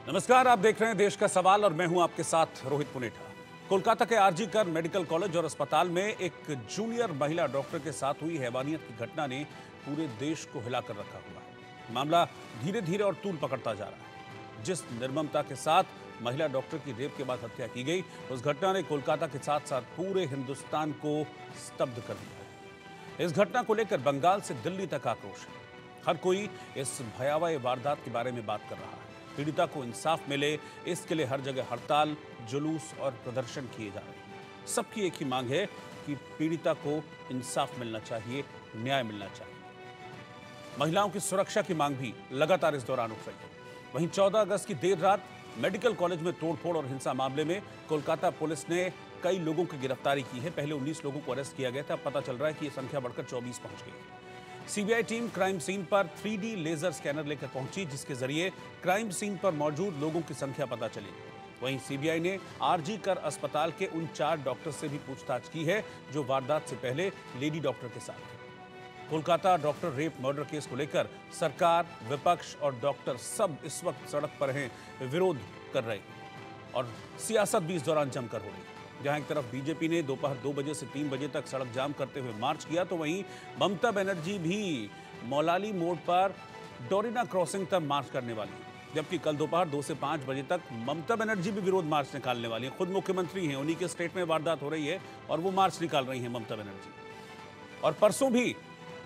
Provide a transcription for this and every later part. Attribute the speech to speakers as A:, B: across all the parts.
A: नमस्कार, आप देख रहे हैं देश का सवाल और मैं हूं आपके साथ रोहित पुनेठा। कोलकाता के आरजी कर मेडिकल कॉलेज और अस्पताल में एक जूनियर महिला डॉक्टर के साथ हुई हैवानियत की घटना ने पूरे देश को हिलाकर रखा हुआ है। मामला धीरे धीरे और तूल पकड़ता जा रहा है। जिस निर्ममता के साथ महिला डॉक्टर की रेप के बाद हत्या की गई, उस घटना ने कोलकाता के साथ साथ पूरे हिंदुस्तान को स्तब्ध कर दिया है। इस घटना को लेकर बंगाल से दिल्ली तक आक्रोश है। हर कोई इस भयावह वारदात के बारे में बात कर रहा है। पीड़िता को इंसाफ मिले, इसके लिए हर जगह हड़ताल, जुलूस और प्रदर्शन किए जा रहे हैं। सबकी एक ही मांग है कि पीड़िता को इंसाफ मिलना चाहिए, न्याय मिलना चाहिए। महिलाओं की सुरक्षा की मांग भी लगातार इस दौरान उठ रही है। वहीं 14 अगस्त की देर रात मेडिकल कॉलेज में तोड़फोड़ और हिंसा मामले में कोलकाता पुलिस ने कई लोगों की गिरफ्तारी की है। पहले 19 लोगों को अरेस्ट किया गया था। पता चल रहा है कि यह संख्या बढ़कर 24 पहुंच गई है। सीबीआई टीम क्राइम सीन पर 3D लेजर स्कैनर लेकर पहुंची, जिसके जरिए क्राइम सीन पर मौजूद लोगों की संख्या पता चली। वहीं सीबीआई ने आरजी कर अस्पताल के उन 4 डॉक्टर से भी पूछताछ की है जो वारदात से पहले लेडी डॉक्टर के साथ थे। Kolkata doctor rape murder case को लेकर सरकार, विपक्ष और डॉक्टर सब इस वक्त सड़क पर हैं, विरोध कर रहे हैं और सियासत भी इस दौरान जमकर हो रही है। जहां एक तरफ बीजेपी ने दोपहर 2 बजे से 3 बजे तक सड़क जाम करते हुए मार्च किया, तो वहीं ममता बनर्जी भी मौलाली मोड़ पर डोरिना क्रॉसिंग तक मार्च करने वाली है। जबकि कल दोपहर 2 से 5 बजे तक ममता बनर्जी भी विरोध मार्च निकालने वाली है। खुद मुख्यमंत्री हैं, उन्हीं के स्टेट में वारदात हो रही है और वो मार्च निकाल रही है ममता बनर्जी। और परसों भी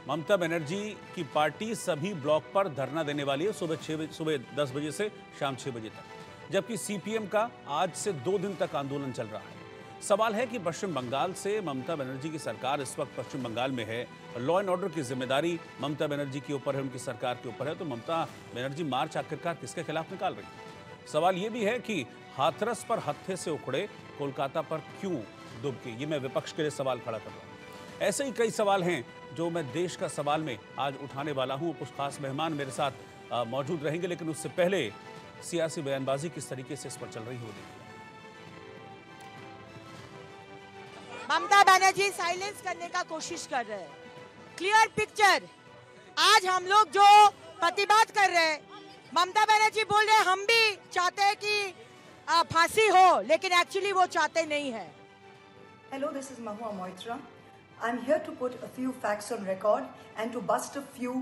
A: ममता बनर्जी की पार्टी सभी ब्लॉक पर धरना देने वाली है, सुबह 10 बजे से शाम 6 बजे तक। जबकि सीपीएम का आज से 2 दिन तक आंदोलन चल रहा है। सवाल है कि पश्चिम बंगाल से ममता बनर्जी की सरकार इस वक्त पश्चिम बंगाल में है, लॉ एंड ऑर्डर की जिम्मेदारी ममता बनर्जी के ऊपर है, उनकी सरकार के ऊपर है, तो ममता बनर्जी मार्च आखिरकार किसके खिलाफ निकाल रही है? सवाल ये भी है कि हाथरस पर हत्थे से उखड़े कोलकाता पर क्यों दुबके? ये मैं विपक्ष के लिए सवाल खड़ा कर रहा हूँ। ऐसे ही कई सवाल हैं जो मैं देश का सवाल में आज उठाने वाला हूँ। कुछ खास मेहमान मेरे साथ मौजूद रहेंगे, लेकिन उससे पहले सियासी बयानबाजी किस तरीके से इस पर चल रही हो देखिए।
B: ममता बनर्जी साइलेंस करने का कोशिश कर रहे हैं। Clear picture. आज हम लोग जो प्रतिबाद कर रहे हैं, ममता बनर्जी बोल रहे हैं हम भी चाहते हैं कि फांसी हो, लेकिन एक्चुअली वो चाहते नहीं है।
C: Hello, this is Mahua Moitra. I'm here to put a few facts on record and to bust a few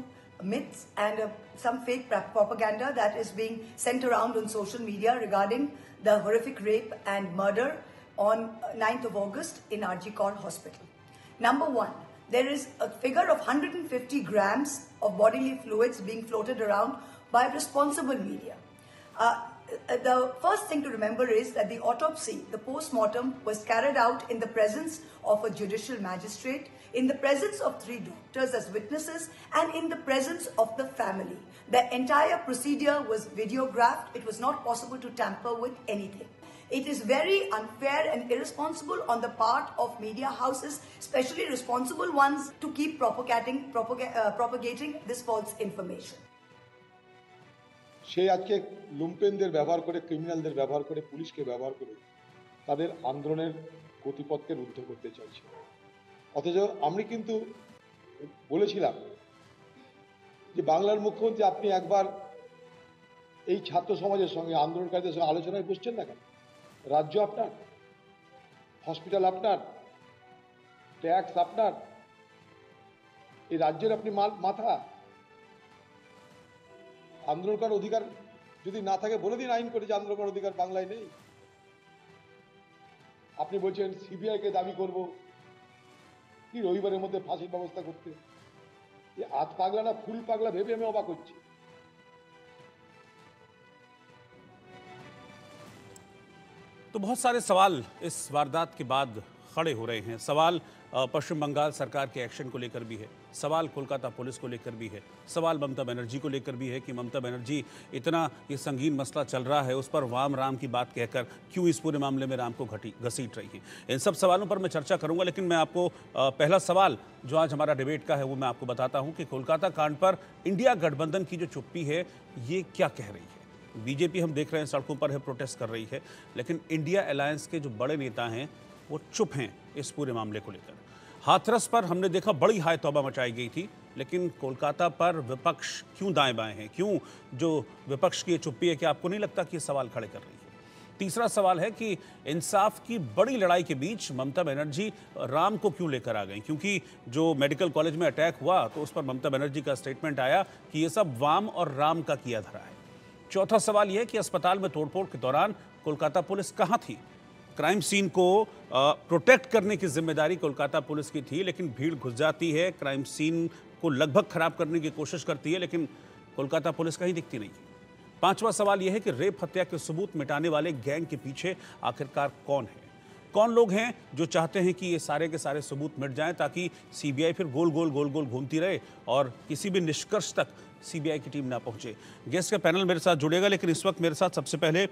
C: myths and some fake propaganda that is being sent around on social media regarding the horrific rape and murder on 9th of August in RG Kar Hospital. Number one, there is a figure of 150 grams of bodily fluids being floated around by responsible media. The first thing to remember is that the autopsy, the post-mortem, was carried out in the presence of a judicial magistrate, in the presence of 3 doctors as witnesses, and in the presence of the family. The entire procedure was videographed. It was not possible to tamper with anything. It is very unfair and irresponsible on the part of media houses, especially responsible ones, to keep propagating this false information.
D: সে আজকে লুম্পেনদের ব্যবহার করে, ক্রিমিনালদের ব্যবহার করে, পুলিশকে ব্যবহার করে তাদের আন্দোলনের গতিপথকে রুদ্ধ করতে চাইছে। অথচ আমি কিন্তু বলেছিলাম যে বাংলার মুখ্যমন্ত্রী আপনি একবার এই ছাত্র সমাজের সঙ্গে, আন্দোলনকারীদের সঙ্গে আলোচনায় বসছেন না কেন? রাজ্য আপনার, হসপিটাল আপনার, ট্যাক্স আপনার, এই রাজ্যের আপনি মাথা। আন্দোলন করার অধিকার যদি না থাকে বলে দিন আইন করে যে আন্দোলন করার অধিকার বাংলায় নেই। আপনি বলছেন সিবিআই কে দাবি করব কি রবিবারের মধ্যে ফাঁসির ব্যবস্থা করতে। এই আধ পাগলা না ফুল পাগলা ভেবে আমি অবাক হচ্ছি।
A: तो बहुत सारे सवाल इस वारदात के बाद खड़े हो रहे हैं। सवाल पश्चिम बंगाल सरकार के एक्शन को लेकर भी है, सवाल कोलकाता पुलिस को लेकर भी है, सवाल ममता बनर्जी को लेकर भी है कि ममता बनर्जी इतना ये संगीन मसला चल रहा है, उस पर वाम राम की बात कहकर क्यों इस पूरे मामले में राम को घसीट रही है। इन सब सवालों पर मैं चर्चा करूंगा, लेकिन मैं आपको पहला सवाल जो आज हमारा डिबेट का है वो मैं आपको बताता हूँ कि कोलकाता कांड पर इंडिया गठबंधन की जो चुप्पी है ये क्या कह रही है। बीजेपी हम देख रहे हैं सड़कों पर है, प्रोटेस्ट कर रही है, लेकिन इंडिया अलायंस के जो बड़े नेता हैं वो चुप हैं इस पूरे मामले को लेकर। हाथरस पर हमने देखा बड़ी हाय तौबा मचाई गई थी, लेकिन कोलकाता पर विपक्ष क्यों दाएं बाएं है? क्यों जो विपक्ष की चुप्पी है, कि आपको नहीं लगता कि ये सवाल खड़े कर रही है? तीसरा सवाल है कि इंसाफ की बड़ी लड़ाई के बीच ममता बनर्जी राम को क्यों लेकर आ गई? क्योंकि जो मेडिकल कॉलेज में अटैक हुआ तो उस पर ममता बनर्जी का स्टेटमेंट आया कि ये सब वाम और राम का किया धरा है। चौथा सवाल यह कि अस्पताल में तोड़फोड़ के दौरान कोलकाता पुलिस कहां थी? क्राइम सीन को प्रोटेक्ट करने की जिम्मेदारी कोलकाता पुलिस की थी, लेकिन भीड़ घुस जाती है, क्राइम सीन को लगभग खराब करने की कोशिश करती है, लेकिन कोलकाता पुलिस कहीं दिखती नहीं। पांचवा सवाल यह है कि रेप हत्या के सबूत मिटाने वाले गैंग के पीछे आखिरकार कौन है? कौन लोग हैं जो चाहते हैं कि ये सारे के सारे सबूत मिट जाएं ताकि सीबीआई फिर गोल गोल घूमती रहे और किसी भी निष्कर्ष तक सीबीआई की टीम ना पहुंचे? गेस्ट का पैनल मेरे साथ जुड़ेगा, लेकिन इस वक्त मेरे साथ सबसे पहले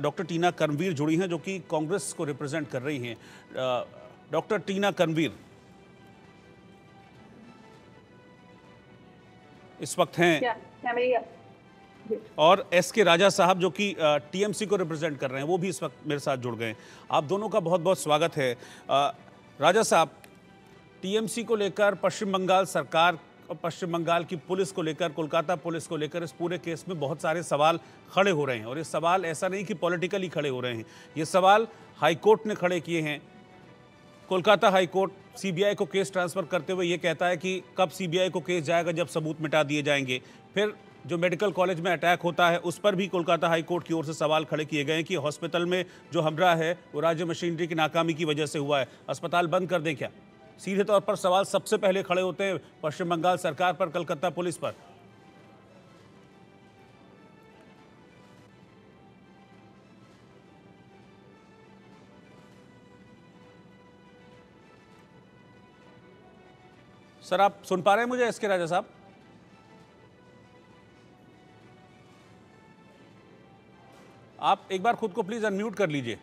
A: डॉक्टर टीना कर्मवीर जुड़ी हैं, जो कि कांग्रेस को रिप्रेजेंट कर रही हैं। डॉक्टर टीना कर्मवीर इस वक्त हैं, और एस के राजा साहब जो कि टीएमसी को रिप्रेजेंट कर रहे हैं, वो भी इस वक्त मेरे साथ जुड़ गए। आप दोनों का बहुत बहुत स्वागत है। राजा साहब, टीएमसी को लेकर, पश्चिम बंगाल सरकार और पश्चिम बंगाल की पुलिस को लेकर, कोलकाता पुलिस को लेकर इस पूरे केस में बहुत सारे सवाल खड़े हो रहे हैं, और ये सवाल ऐसा नहीं कि पॉलिटिकली खड़े हो रहे हैं, ये सवाल हाईकोर्ट ने खड़े किए हैं। कोलकाता हाईकोर्ट सीबीआई को केस ट्रांसफर करते हुए ये कहता है कि कब सीबीआई को केस जाएगा, जब सबूत मिटा दिए जाएंगे। फिर जो मेडिकल कॉलेज में अटैक होता है उस पर भी कोलकाता हाईकोर्ट की ओर से सवाल खड़े किए गए कि हॉस्पिटल में जो हमला है वो राज्य मशीनरी की नाकामी की वजह से हुआ है, अस्पताल बंद कर दें क्या? सीधे तौर पर सवाल सबसे पहले खड़े होते हैं पश्चिम बंगाल सरकार पर, कलकत्ता पुलिस पर। सर, आप सुन पा रहे हैं मुझे, एस के राजा साहब? आप एक बार खुद को प्लीज अनम्यूट कर लीजिए।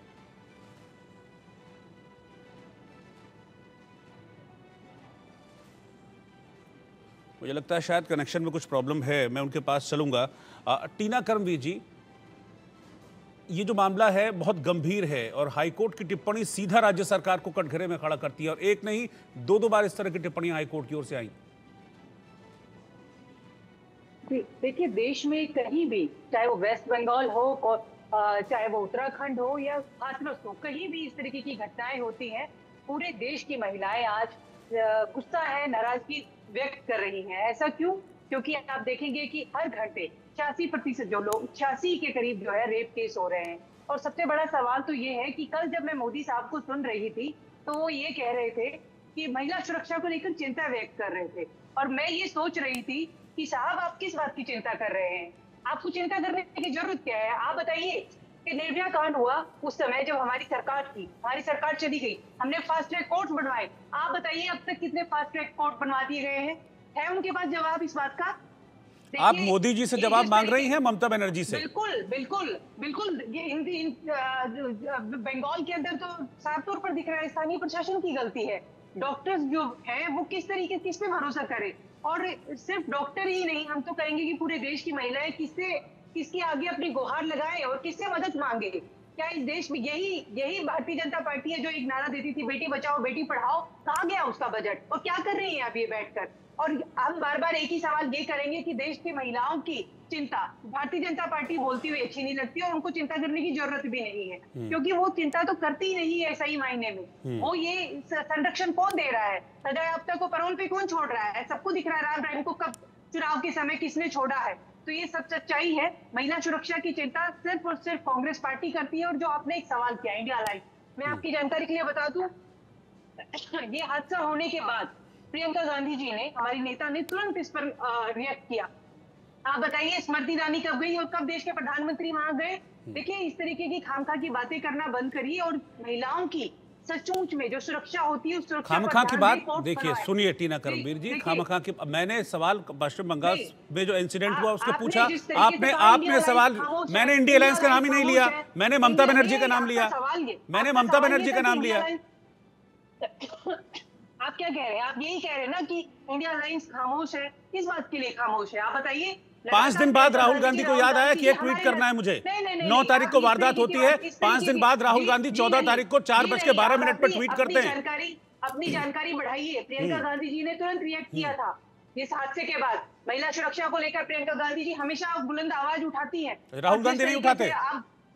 A: मुझे लगता है शायद कनेक्शन में कुछ प्रॉब्लम है, मैं उनके पास चलूंगा। टीना कर्मवीर जी, ये जो मामला है बहुत गंभीर है और हाईकोर्ट की टिप्पणी सीधा राज्य सरकार को कटघरे में खड़ा करती है, और एक नहीं दो बार इस तरह की टिप्पणी हाईकोर्ट की ओर से आई।
E: देखिए, देश में कहीं भी, चाहे वो वेस्ट बंगाल हो, चाहे वो उत्तराखंड हो या हाथरस हो, कहीं भी इस तरीके की घटनाएं होती हैं, पूरे देश की महिलाएं आज गुस्सा है, नाराजगी व्यक्त कर रही हैं। ऐसा क्यों? क्योंकि आप देखेंगे कि हर घंटे 86% जो लोग, 86 के करीब जो है रेप केस हो रहे हैं। और सबसे बड़ा सवाल तो ये है कि कल जब मैं मोदी साहब को सुन रही थी तो वो ये कह रहे थे कि महिला सुरक्षा को लेकर चिंता व्यक्त कर रहे थे, और मैं ये सोच रही थी कि साहब आप किस बात की चिंता कर रहे हैं? आपको चिंता करने की जरूरत क्या है? आप बताइए कि निर्भया कांड हुआ उस समय जब हमारी सरकार थी, हमारी सरकार चली गई, हमने फास्ट ट्रैक कोर्ट बनवाए। आप बताइए अब तक कितने फास्ट ट्रैक कोर्ट बनवा दिए गए हैं? है उनके पास जवाब इस बात का?
A: आप मोदी जी से जवाब मांग रही हैं, ममता बनर्जी से?
E: बिल्कुल बिल्कुल बिल्कुल। ये बंगाल के अंदर तो साफ तौर पर दिख रहा है स्थानीय प्रशासन की गलती है। डॉक्टर्स जो है वो किस पे भरोसा करे? और सिर्फ डॉक्टर ही नहीं, हम तो कहेंगे कि पूरे देश की महिलाएं किसके आगे अपनी गुहार लगाए और किससे मदद मांगे? क्या इस देश में यही भारतीय जनता पार्टी है जो एक नारा देती थी, बेटी बचाओ बेटी पढ़ाओ? कहाँ गया उसका बजट? और क्या कर रही है आप ये बैठकर? और हम बार बार एक ही सवाल ये करेंगे कि देश की महिलाओं की चिंता भारतीय जनता पार्टी बोलती हुई अच्छी नहीं लगती, और उनको चिंता करने की जरूरत भी नहीं है, क्योंकि वो चिंता तो करती नहीं है सही मायने में। वो ये संरक्षण कौन दे रहा है? सजा याफ्ता को पैरोल पे कौन छोड़ रहा है? सबको दिख रहा है राम रहीम को कब चुनाव के समय किसने छोड़ा है। तो ये सब सच्चाई है। महिला सुरक्षा की चिंता सिर्फ और सिर्फ कांग्रेस पार्टी करती है। और जो आपने एक सवाल किया इंडिया लाइव, मैं आपकी जानकारी के लिए बता दूं, ये हादसा होने के बाद प्रियंका गांधी जी ने, हमारी नेता ने तुरंत इस पर रिएक्ट किया। आप बताइए स्मृति ईरानी कब गई और कब देश के प्रधानमंत्री वहां गए? देखिए, इस तरीके की खामखा की बातें करना बंद करिए और महिलाओं की सचमुच में जो सुरक्षा होती है उस सुरक्षा
A: खामखा की बात देखिए, सुनिए टीना कर्मवीर जी, खामखा की मैंने सवाल पश्चिम बंगाल में जो इंसिडेंट हुआ उसके पूछा, आपने सवाल, मैंने इंडिया अलायंस का नाम ही नहीं लिया, मैंने ममता बनर्जी का नाम लिया, मैंने ममता बनर्जी का नाम लिया।
E: आप क्या कह रहे हैं? आप यही कह रहे हैं ना कि इंडिया अलायंस खामोश है। किस बात के लिए खामोश है आप बताइए?
A: 5 दिन बाद राहुल गांधी को याद आया कि एक ट्वीट करना है मुझे। 9 तारीख को वारदात होती है, 5 दिन बाद राहुल गांधी 14 तारीख को 4:12 पर ट्वीट करते हैं।
E: अपनी जानकारी बढ़ाइए। प्रियंका गांधी जी ने तुरंत रिएक्ट किया था। इस हादसे के बाद महिला सुरक्षा को लेकर प्रियंका गांधी जी हमेशा बुलंद आवाज उठाती हैं।
A: राहुल गांधी नहीं उठाते?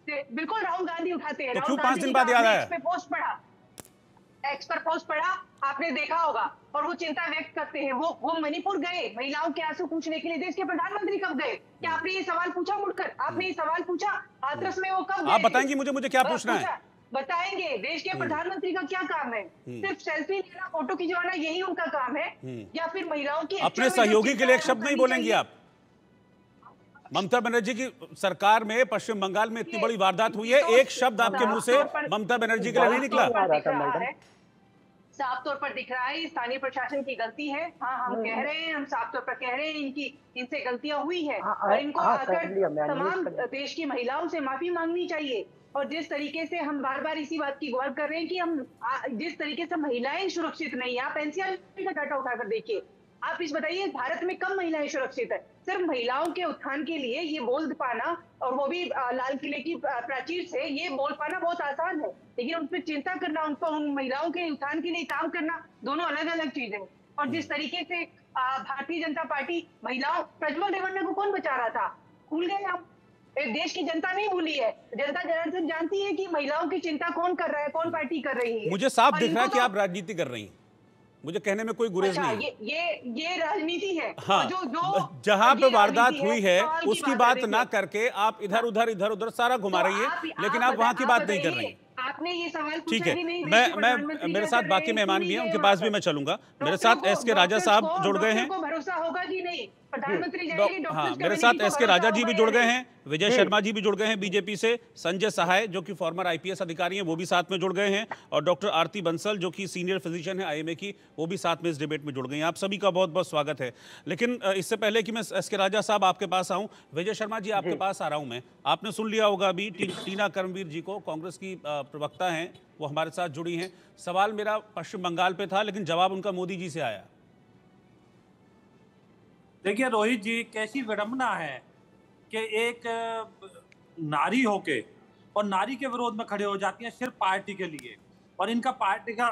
E: बिल्कुल राहुल गांधी उठाते हैं।
A: तो क्यों 5 दिन बाद याद आया?
E: एक्स पर पोस्ट पढ़ा, आपने देखा होगा, और वो चिंता व्यक्त करते हैं। वो मणिपुर गए महिलाओं के आंसू पूछने के लिए। देश के प्रधानमंत्री कब गए? क्या आपने ये सवाल पूछा मुड़कर? आपने ये सवाल पूछा हाथरस में वो कब गए?
A: आप बताएंगी मुझे क्या पूछना है?
E: बताएंगे। देश के प्रधानमंत्री का क्या काम है? सिर्फ सेल्फी लेना, फोटो खिंचवाना, यही उनका काम है? या फिर महिलाओं की
A: अपने सहयोगी के लिए एक शब्द नहीं बोलेंगी आप? ममता बनर्जी की सरकार में पश्चिम बंगाल में इतनी बड़ी वारदात हुई है, एक शब्द आपके मुंह से ममता बनर्जी के लिए नहीं निकला।
E: साफ तौर पर दिख रहा है स्थानीय प्रशासन की गलती है। हाँ, हम कह रहे हैं, हम साफ तौर पर कह रहे हैं इनसे गलतियां हुई है और इनको आकर तमाम देश की महिलाओं से माफी मांगनी चाहिए। और जिस तरीके से हम बार बार इसी बात की गौर कर रहे हैं कि हम जिस तरीके से महिलाएं सुरक्षित नहीं है। आप एनसीआर का डाटा उठाकर देखिए, आप इस बताइए भारत में कम महिलाएं सुरक्षित है। सिर्फ महिलाओं के उत्थान के लिए ये बोल पाना, और वो भी लाल किले की प्राचीर से, ये बोल पाना बहुत आसान है, लेकिन उन पर चिंता करना, उन महिलाओं के उत्थान के लिए काम करना, दोनों अलग अलग चीजें हैं। और जिस तरीके से भारतीय जनता पार्टी महिलाओं, प्रज्वल रेवन्ना को कौन बचा रहा था? भूल गए आप? देश की जनता नहीं भूली है, जनता जनार्दन जानती है कि महिलाओं की चिंता कौन कर रहा है, कौन पार्टी कर रही है।
A: मुझे साफ दिख रहा है कि आप राजनीति कर रही हैं, मुझे कहने में कोई गुरेज नहीं।
E: ये राजनीति है।
A: हाँ, जहां पे वारदात हुई है उसकी बात ना करके आप इधर उधर सारा घुमा रही है, लेकिन आप वहां की बात नहीं कर रही।
E: आपने ये सवाल
A: ठीक है, मैं मेरे साथ बाकी मेहमान भी हैं, उनके पास भी मैं चलूंगा। मेरे साथ एसके राजा साहब जुड़ गए हैं।
E: भरोसा होगा कि नहीं? प्रधानमंत्री जाएंगे,
A: हाँ, मेरे साथ एसके राजा जी भी जुड़ गए हैं, विजय शर्मा जी भी जुड़ गए हैं बीजेपी से, संजय सहाय जो कि फॉर्मर आईपीएस अधिकारी हैं वो भी साथ में जुड़ गए हैं, और डॉक्टर आरती बंसल जो कि सीनियर फिजिशियन है आईएमए की, वो भी साथ में इस डिबेट में जुड़ गई हैं। आप सभी का बहुत बहुत स्वागत है। लेकिन इससे पहले कि मैं एसके राजा साहब आपके पास आऊं, विजय शर्मा जी आपके पास आ रहा हूं मैं। आपने सुन लिया होगा अभी टीना कर्मवीर जी को, कांग्रेस की प्रवक्ता हैं, वो हमारे साथ जुड़ी हैं। सवाल मेरा पश्चिम बंगाल पे था, लेकिन जवाब उनका मोदी जी से आया।
F: देखिए रोहित जी, कैसी विडंबना है कि एक नारी होके और नारी के विरोध में खड़े हो जाती हैं सिर्फ पार्टी के लिए, और इनका पार्टी का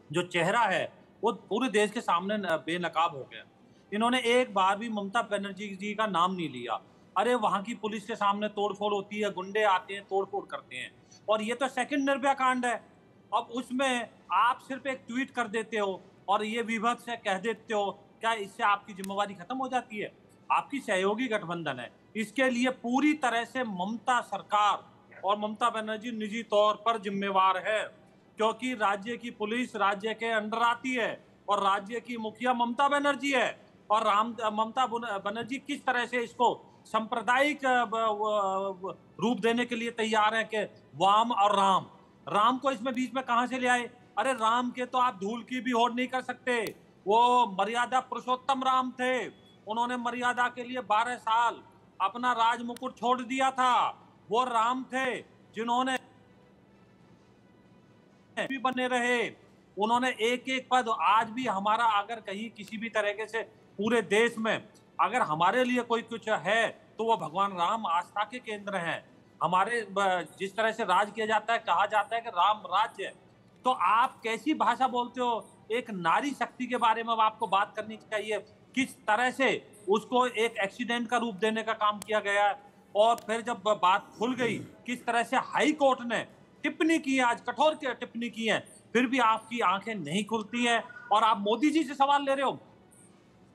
F: जो चेहरा है वो पूरे देश के सामने बेनकाब हो गया। इन्होंने एक बार भी ममता बनर्जी जी का नाम नहीं लिया। अरे वहां की पुलिस के सामने तोड़फोड़ होती है, गुंडे आते हैं, तोड़फोड़ करते हैं, और ये तो सेकंड निर्भया कांड है। अब उसमें आप सिर्फ एक ट्वीट कर देते हो और ये विभत्स से कह देते हो, क्या इससे आपकी जिम्मेवारी खत्म हो जाती है? आपकी सहयोगी गठबंधन है, इसके लिए पूरी तरह से ममता सरकार और ममता बनर्जी निजी तौर पर जिम्मेवार है, क्योंकि राज्य की पुलिस राज्य के अंडर आती है और राज्य की मुखिया ममता बनर्जी है। और ममता बनर्जी किस तरह से इसको सांप्रदायिक रूप देने के लिए तैयार है कि वाम और राम को इसमें बीच में कहां से ले आए? अरे राम के तो आप धूल की भी होड़ नहीं कर सकते। वो मर्यादा पुरुषोत्तम राम थे, उन्होंने मर्यादा के लिए 12 साल अपना राज मुकुट छोड़ दिया था। वो राम थे जिन्होंने भी बने रहे, उन्होंने एक एक पद। आज भी हमारा अगर कहीं किसी भी तरीके से पूरे देश में अगर हमारे लिए कोई कुछ है तो वो भगवान राम आस्था के केंद्र हैं। हमारे जिस तरह से राज किया जाता है, कहा जाता है कि राम राज्य है, तो आप कैसी भाषा बोलते हो? एक नारी शक्ति के बारे में आपको बात करनी चाहिए, किस तरह से उसको एक एक्सीडेंट का रूप देने का काम किया गया है। और फिर जब बात खुल गई, किस तरह से हाई कोर्ट ने टिप्पणी की है, आज कठोर की टिप्पणी की है, फिर भी आपकी आंखें नहीं खुलती है और आप मोदी जी से सवाल ले रहे हो।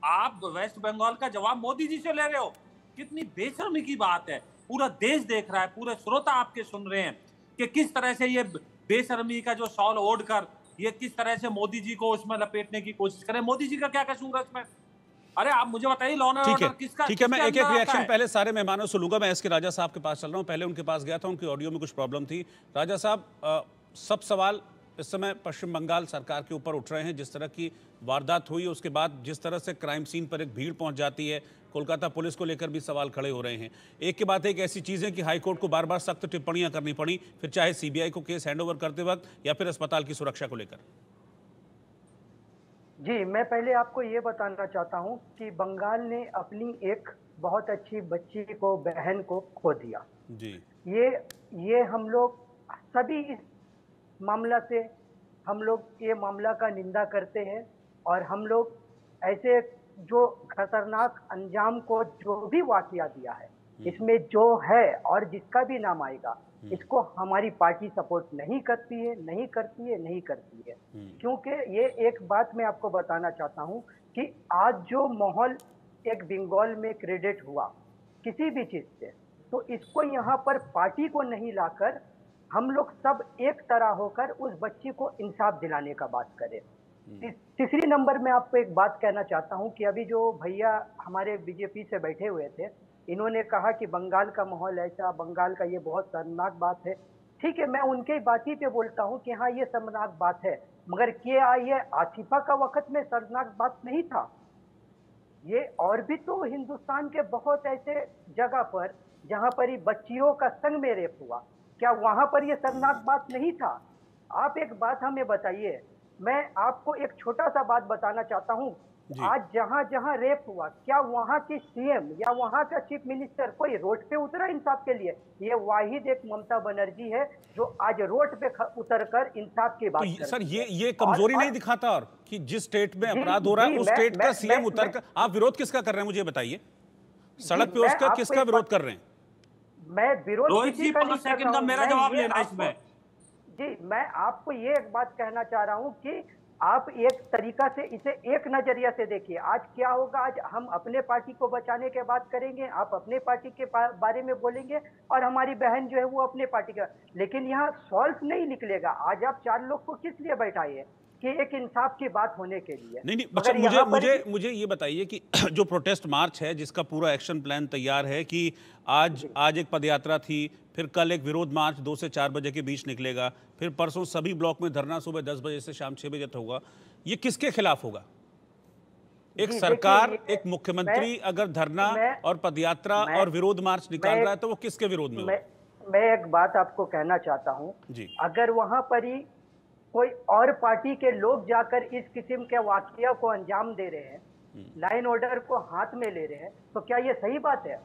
F: आप वेस्ट बंगाल का जवाब मोदी जी से ले रहे हो। कितनी बेशर्मी की बात है। पूरा देश देख रहा है, पूरे श्रोता आपके सुन रहे हैं कि किस तरह से ये बेशर्मी का जो शॉल ओढ़कर ये किस तरह से मोदी जी को उसमें लपेटने की कोशिश करें। मोदी जी का क्या कसूर है इसमें? अरे आप मुझे बताइए, लॉ एंड ऑर्डर किसका?
A: ठीक है, मैं एक एक रिएक्शन पहले सारे मेहमानों से लूंगा। मैं एसके राजा साहब के पास चल रहा हूं। पहले उनके पास गया था, उनकी ऑडियो में कुछ प्रॉब्लम थी। राजा साहब, सब सवाल इस समय पश्चिम बंगाल सरकार के ऊपर उठ रहे हैं। जिस तरह की वारदात हुई उसके बाद जिस तरह से क्राइम सीन पर एक भीड़ पहुंच जाती है, कोलकाता पुलिस को लेकर भी सवाल खड़े हो रहे हैं। एक के बाद एक ऐसी चीजें कि हाईकोर्ट को बार बार सख्त टिप्पणियां करनी पड़ी, फिर चाहे सीबीआई को केस हैंडओवर करते वक्त या फिर अस्पताल की सुरक्षा को लेकर।
G: जी, मैं पहले आपको ये बताना चाहता हूं कि बंगाल ने अपनी एक बहुत अच्छी बच्ची को, बहन को खो दिया जी। ये हम लोग सभी इस मामला से हम लोग ये मामला का निंदा करते हैं और हम लोग ऐसे जो खतरनाक अंजाम को जो भी वाकया दिया है, इसमें जो है और जिसका भी नाम आएगा, इसको हमारी पार्टी सपोर्ट नहीं करती है, नहीं करती है, नहीं करती है। क्योंकि ये एक बात मैं आपको बताना चाहता हूं कि आज जो माहौल एक बंगाल में क्रिएट हुआ किसी भी चीज से, तो इसको यहाँ पर पार्टी को नहीं लाकर हम लोग सब एक तरह होकर उस बच्ची को इंसाफ दिलाने का बात करें। तीसरी नंबर में आपको एक बात कहना चाहता हूं कि अभी जो भैया हमारे बीजेपी से बैठे हुए थे, इन्होंने कहा कि बंगाल का माहौल ऐसा, बंगाल का ये बहुत शर्मनाक बात है। ठीक है, मैं उनके बात ही पे बोलता हूं कि हाँ ये शर्मनाक बात है, मगर क्या ये आसिफा का वक्त में शर्मनाक बात नहीं था? ये और भी तो हिंदुस्तान के बहुत ऐसे जगह पर जहां पर ही बच्चियों का संग में रेप हुआ, क्या वहां पर ये शर्मनाक बात नहीं था? आप एक बात हमें बताइए, मैं आपको एक छोटा सा बात बताना चाहता हूं। आज जहां जहां रेप हुआ, क्या वहां की सीएम या वहां का चीफ मिनिस्टर कोई रोड पे उतरा इंसाफ के लिए? ये वाहिद एक ममता बनर्जी है जो आज रोड पे उतरकर इंसाफ की बात
A: तो सर ये कमजोरी नहीं दिखाता और कि जिस स्टेट में अपराध हो रहा है उस स्टेट का सीएम उतरकर, आप विरोध किसका कर रहे हैं मुझे बताइए? सड़क पे उसका किसका विरोध कर रहे हैं?
G: मैं विरोध
F: रोहित जी 5 सेकंड का मेरा जवाब लेना इसमें।
G: जी, मैं आपको ये एक बात कहना चाह रहा हूं कि आप एक तरीका से इसे एक नजरिया से देखिए। आज क्या होगा, आज हम अपने पार्टी को बचाने के बात करेंगे, आप अपने पार्टी के बारे में बोलेंगे और हमारी बहन जो है वो अपने पार्टी का, लेकिन यहाँ सॉल्व नहीं निकलेगा। आज आप 4 लोग को किस लिए बैठाइए कि एक इंसाफ की बात होने के लिए?
A: नहीं अच्छा, मुझे ये बताइए कि जो प्रोटेस्ट मार्च है जिसका पूरा एक्शन प्लान तैयार है कि आज एक पदयात्रा थी, फिर कल एक विरोध मार्च 2 से 4 बजे के बीच निकलेगा, फिर परसों सभी ब्लॉक में धरना सुबह 10 बजे से शाम 6 बजे तक होगा, ये किसके खिलाफ होगा? एक सरकार, एक मुख्यमंत्री अगर धरना और पदयात्रा और विरोध मार्च निकाल रहा है तो वो किसके विरोध में?
G: मैं एक बात आपको कहना चाहता हूँ, अगर वहां पर ही कोई और पार्टी के लोग जाकर इस किस्म के वाकया को अंजाम दे रहे हैं, लाइन ऑर्डर को हाथ में ले रहे हैं, तो क्या ये सही बात है?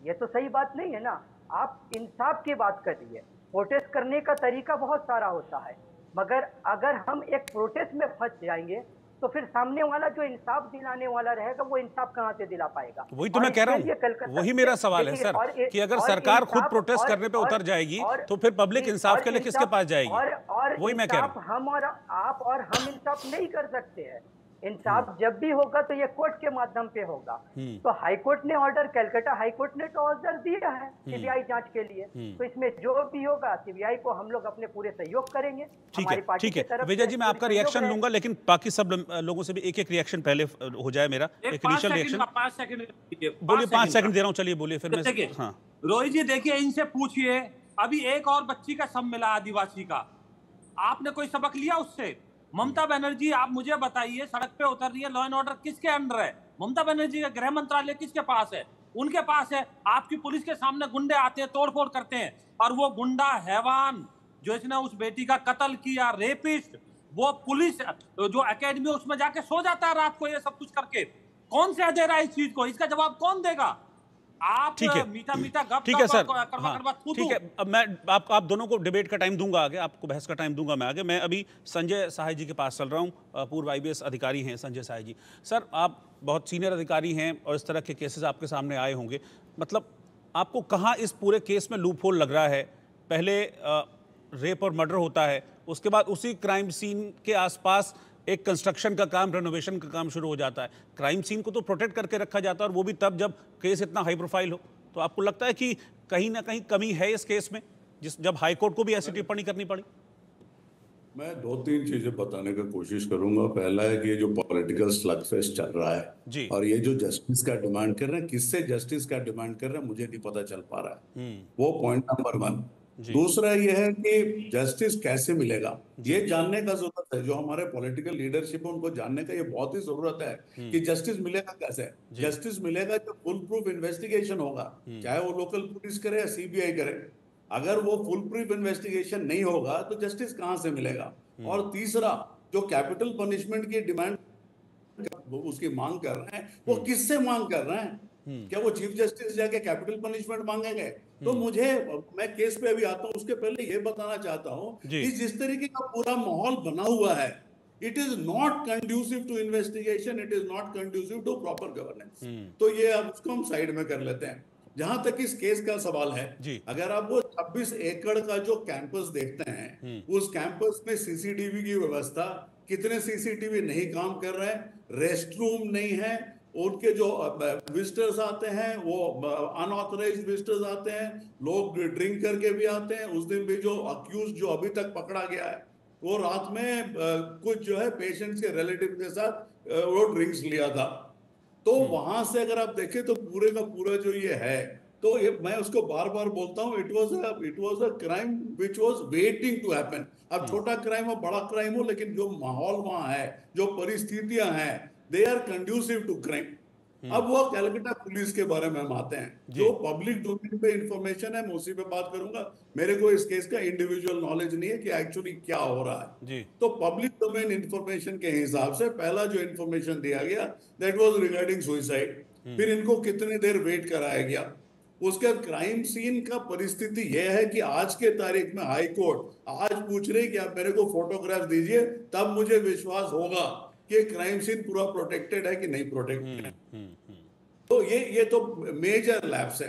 G: ये तो सही बात नहीं है ना। आप इंसाफ की बात कर रही है, प्रोटेस्ट करने का तरीका बहुत सारा होता है, मगर अगर हम एक प्रोटेस्ट में फंस जाएंगे तो फिर सामने वाला जो इंसाफ दिलाने वाला रहेगा वो इंसाफ कहां से दिला पाएगा?
A: वही तो मैं कह रहा हूं, वही मेरा सवाल है सर कि अगर सरकार खुद प्रोटेस्ट करने पे उतर जाएगी तो फिर पब्लिक इंसाफ के लिए किसके पास जाएगी? वही मैं कह रहा हूं।
G: हम और आप और हम इंसाफ नहीं कर सकते हैं। इंसाफ जब भी होगा तो ये कोर्ट के माध्यम पे होगा। तो हाई कोर्ट ने ऑर्डर, कलकत्ता हाई कोर्ट ने तो ऑर्डर दिया है सीबीआई जांच के लिए, तो इसमें जो भी होगा सीबीआई को हम लोग अपने पूरे सहयोग करेंगे।
A: ठीक है विजय जी, मैं आपका रिएक्शन लूंगा, लेकिन बाकी सब लोगों से भी एक रिएक्शन पहले हो जाए मेरा, एक इनिशियल रिएक्शन।
F: 5 सेकंड
A: बोलिए, 5 सेकंड दे रहा हूँ, चलिए बोलिए फिर मैं। हाँ
F: रोहित जी देखिए, इनसे पूछिए, अभी एक और बच्ची का शव मिला आदिवासी का, आपने कोई सबक लिया उससे? ममता बनर्जी आप मुझे बताइए, सड़क पे उतर रही है, लॉ एंड ऑर्डर किसके अंडर है? ममता बनर्जी का गृह मंत्रालय किसके पास है? उनके पास है। आपकी पुलिस के सामने गुंडे आते हैं, तोड़फोड़ करते हैं, और वो गुंडा हैवान जो इसने उस बेटी का कत्ल किया, रेपिस्ट, वो पुलिस जो एकेडमी उसमें जाके सो जाता है रात को ये सब कुछ करके। कौन से दे रहा है इस चीज को? इसका जवाब कौन देगा? आप मीठा गप,
A: ठीक है सर, ठीक है। अब मैं आप दोनों को डिबेट का टाइम दूंगा आगे, आपको बहस का टाइम दूंगा मैं आगे। मैं अभी संजय सहाय जी के पास चल रहा हूं, पूर्व IBS अधिकारी हैं संजय सहाय जी। सर, आप बहुत सीनियर अधिकारी हैं और इस तरह के केसेस आपके सामने आए होंगे, मतलब आपको कहाँ इस पूरे केस में लूप होल लग रहा है? पहले रेप और मर्डर होता है, उसके बाद उसी क्राइम सीन के आसपास एक कंस्ट्रक्शन का काम, रेनोवेशन का काम शुरू हो जाता है। क्राइम सीन को तो प्रोटेक्ट करके रखा जाता है, और वो भी तब जब केस इतना हाई प्रोफाइल हो। तो आपको लगता है कि कहीं ना कहीं कमी है इस केस में, जब हाई कोर्ट को भी ऐसी टिप्पणी करनी पड़ी?
H: मैं 2-3 चीजें बताने की कोशिश करूंगा। पहला है कि ये जो पॉलिटिकल स्लगफेस्ट चल रहा है और ये जो जस्टिस का डिमांड कर रहे हैं, किससे जस्टिस का डिमांड कर रहे हैं मुझे नहीं पता चल पा रहा है। वो पॉइंट नंबर 1। दूसरा ये है कि जस्टिस कैसे मिलेगा, ये जानने का जरूरत है। जो हमारे पॉलिटिकल लीडरशिप है उनको जानने का ये बहुत ही जरूरत है कि जस्टिस मिलेगा कैसे। जस्टिस मिलेगा जब फुल प्रूफ इन्वेस्टिगेशन होगा, चाहे वो लोकल पुलिस करे या सीबीआई करे। अगर वो फुल प्रूफ इन्वेस्टिगेशन नहीं होगा तो जस्टिस कहां से मिलेगा? और तीसरा, जो कैपिटल पनिशमेंट की डिमांड उसकी मांग कर रहे हैं, वो किससे मांग कर रहे हैं? क्या वो चीफ जस्टिस जाके कैपिटल पनिशमेंट मांगेंगे? तो मैं केस पे अभी आता हूं, उसके पहले ये बताना चाहता हूं कि जिस तरीके का पूरा माहौल बना हुआ है it is not conducive to investigation, it is not conducive to proper governance. तो ये अब उसको हम साइड में कर लेते हैं। जहां तक इस केस का सवाल है, अगर आप वो 26 एकड़ का जो कैंपस देखते हैं, उस कैंपस में सीसीटीवी की व्यवस्था, कितने सीसीटीवी नहीं काम कर रहे हैं, रेस्ट रूम नहीं है, उनके जो विजिटर्स आते हैं वो अनऑथराइज्ड विजिटर्स आते हैं, लोग ड्रिंक करके भी आते हैं। उस दिन भी जो अक्यूज जो अभी तक पकड़ा गया है वो रात में कुछ जो है पेशेंट्स के रिलेटिव के साथ वो ड्रिंक्स लिया था। तो वहां से अगर आप देखें तो पूरे का पूरा जो ये है, तो ये मैं उसको बार बार बोलता हूँ, it was a crime which was waiting to happen. अब छोटा क्राइम हो बड़ा क्राइम हो, लेकिन जो माहौल वहां है, जो परिस्थितियां हैं, they are conducive to crime. अब वो कलकत्ता पुलिस के बारे में हम आते हैं, जो पब्लिक डोमेन पे इंफॉर्मेशन है, मैं उसी पे बात करूंगा। मेरे को इस केस का इंडिविजुअल नॉलेज नहीं है कि एक्चुअली क्या हो रहा है। तो पब्लिक डोमेन इंफॉर्मेशन के हिसाब से पहला जो इंफॉर्मेशन दिया गया दैट वाज रिगार्डिंग सुसाइड। फिर इनको कितने देर वेट कराया गया, उसके क्राइम सीन का परिस्थिति यह है कि आज के तारीख में हाई कोर्ट आज पूछ रही कि आप मेरे को फोटोग्राफ दीजिए, तब मुझे विश्वास होगा कि क्राइम सीन पूरा प्रोटेक्टेड है कि नहीं प्रोटेक्टेड है। तो ये तो मेजर लैप्स है।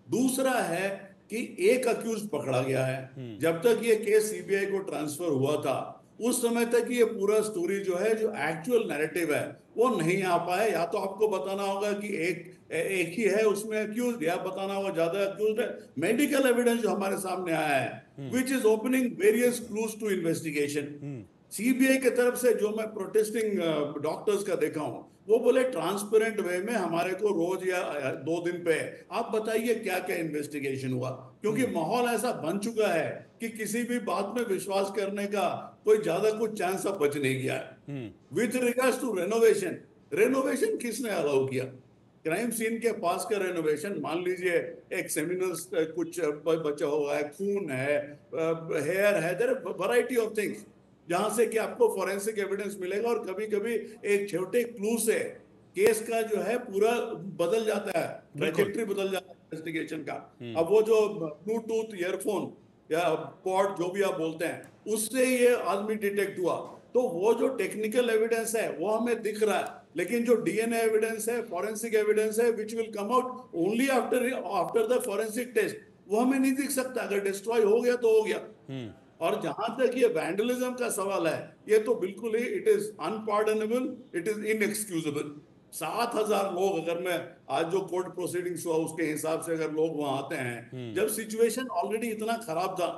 H: दूसरा है कि एक अक्यूज पकड़ा गया है। जब तक ये केस सीबीआई को ट्रांसफर हुआ था, उस समय तक ये पूरा स्टोरी जो है, जो एक्चुअल नैरेटिव है, वो नहीं आ पाया। या तो आपको बताना होगा कि एक ही है उसमें अक्यूज, या बताना होगा ज्यादा अक्यूज है। मेडिकल एविडेंस जो हमारे सामने आया है, which is opening various clues to investigation. CBI की तरफ से जो मैं प्रोटेस्टिंग डॉक्टर्स का देखा हूं, वो बोले ट्रांसपेरेंट वे में हमारे को रोज या 2 दिन पे आप बताइए क्या क्या इन्वेस्टिगेशन हुआ, क्योंकि माहौल ऐसा बन चुका है कि किसी भी बात में विश्वास करने का कोई ज्यादा कुछ चांस अब बच नहीं गया है। विथ रिगार्ड्स टू रेनोवेशन किसने अलाउ किया? क्राइम सीन के पास का रेनोवेशन, मान लीजिए एक सेमिनल कुछ बचा हुआ है, खून है, हेयर है, देयर वैरायटी ऑफ थिंग्स, जहां से कि आपको फॉरेंसिक एविडेंस मिलेगा। और कभी कभी एक छोटे क्लू से केस का जो है पूरा बदल जाता है, ट्रैजेक्टरी बदल जाता है इन्वेस्टिगेशन का। अब वो जो ब्लूटूथ ईयरफोन या पॉड जो भी आप बोलते हैं, उससे ये आदमी डिटेक्ट हुआ, तो वो जो टेक्निकल एविडेंस है वो हमें दिख रहा है, लेकिन जो डीएनए एविडेंस है, फॉरेंसिक एविडेंस है, which will come out only after the forensic test, वो हमें नहीं दिख सकता। अगर डिस्ट्रॉय हो गया तो हो गया। और जहां तक ये वैंडलिज्म का सवाल है, ये तो बिल्कुल ही it is unpardonable, it is inexcusable. 7,000 लोग, अगर मैं आज जो कोर्ट प्रोसीडिंग्स हुआ उसके हिसाब से अगर लोग वहां आते हैं, जब सिचुएशन ऑलरेडी इतना खराब था,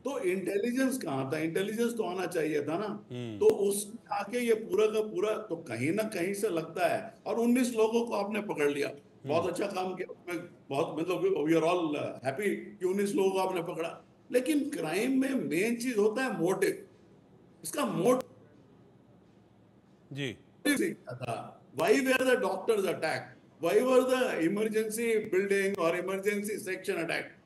H: तो इंटेलिजेंस कहाँ था? इंटेलिजेंस तो आना चाहिए था ना। तो उस आके ये पूरा का पूरा तो कहीं ना कहीं से लगता है। और 19 लोगों को आपने पकड़ लिया, बहुत अच्छा काम किया, बहुत मतलब वी आर ऑल हैप्पी कि 19 लोगों को आपने पकड़ा। लेकिन क्राइम में मेन चीज होता है मोटिव। इसका मोटिव था, why were the doctors attack, why were the emergency building और इमरजेंसी सेक्शन अटैक।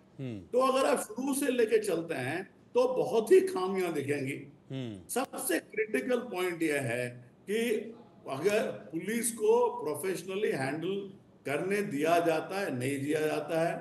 H: तो अगर आप शुरू से लेके चलते हैं तो बहुत ही खामियां दिखेंगी। सबसे क्रिटिकल पॉइंट यह है कि अगर पुलिस को प्रोफेशनली हैंडल करने दिया जाता है, नहीं दिया जाता है।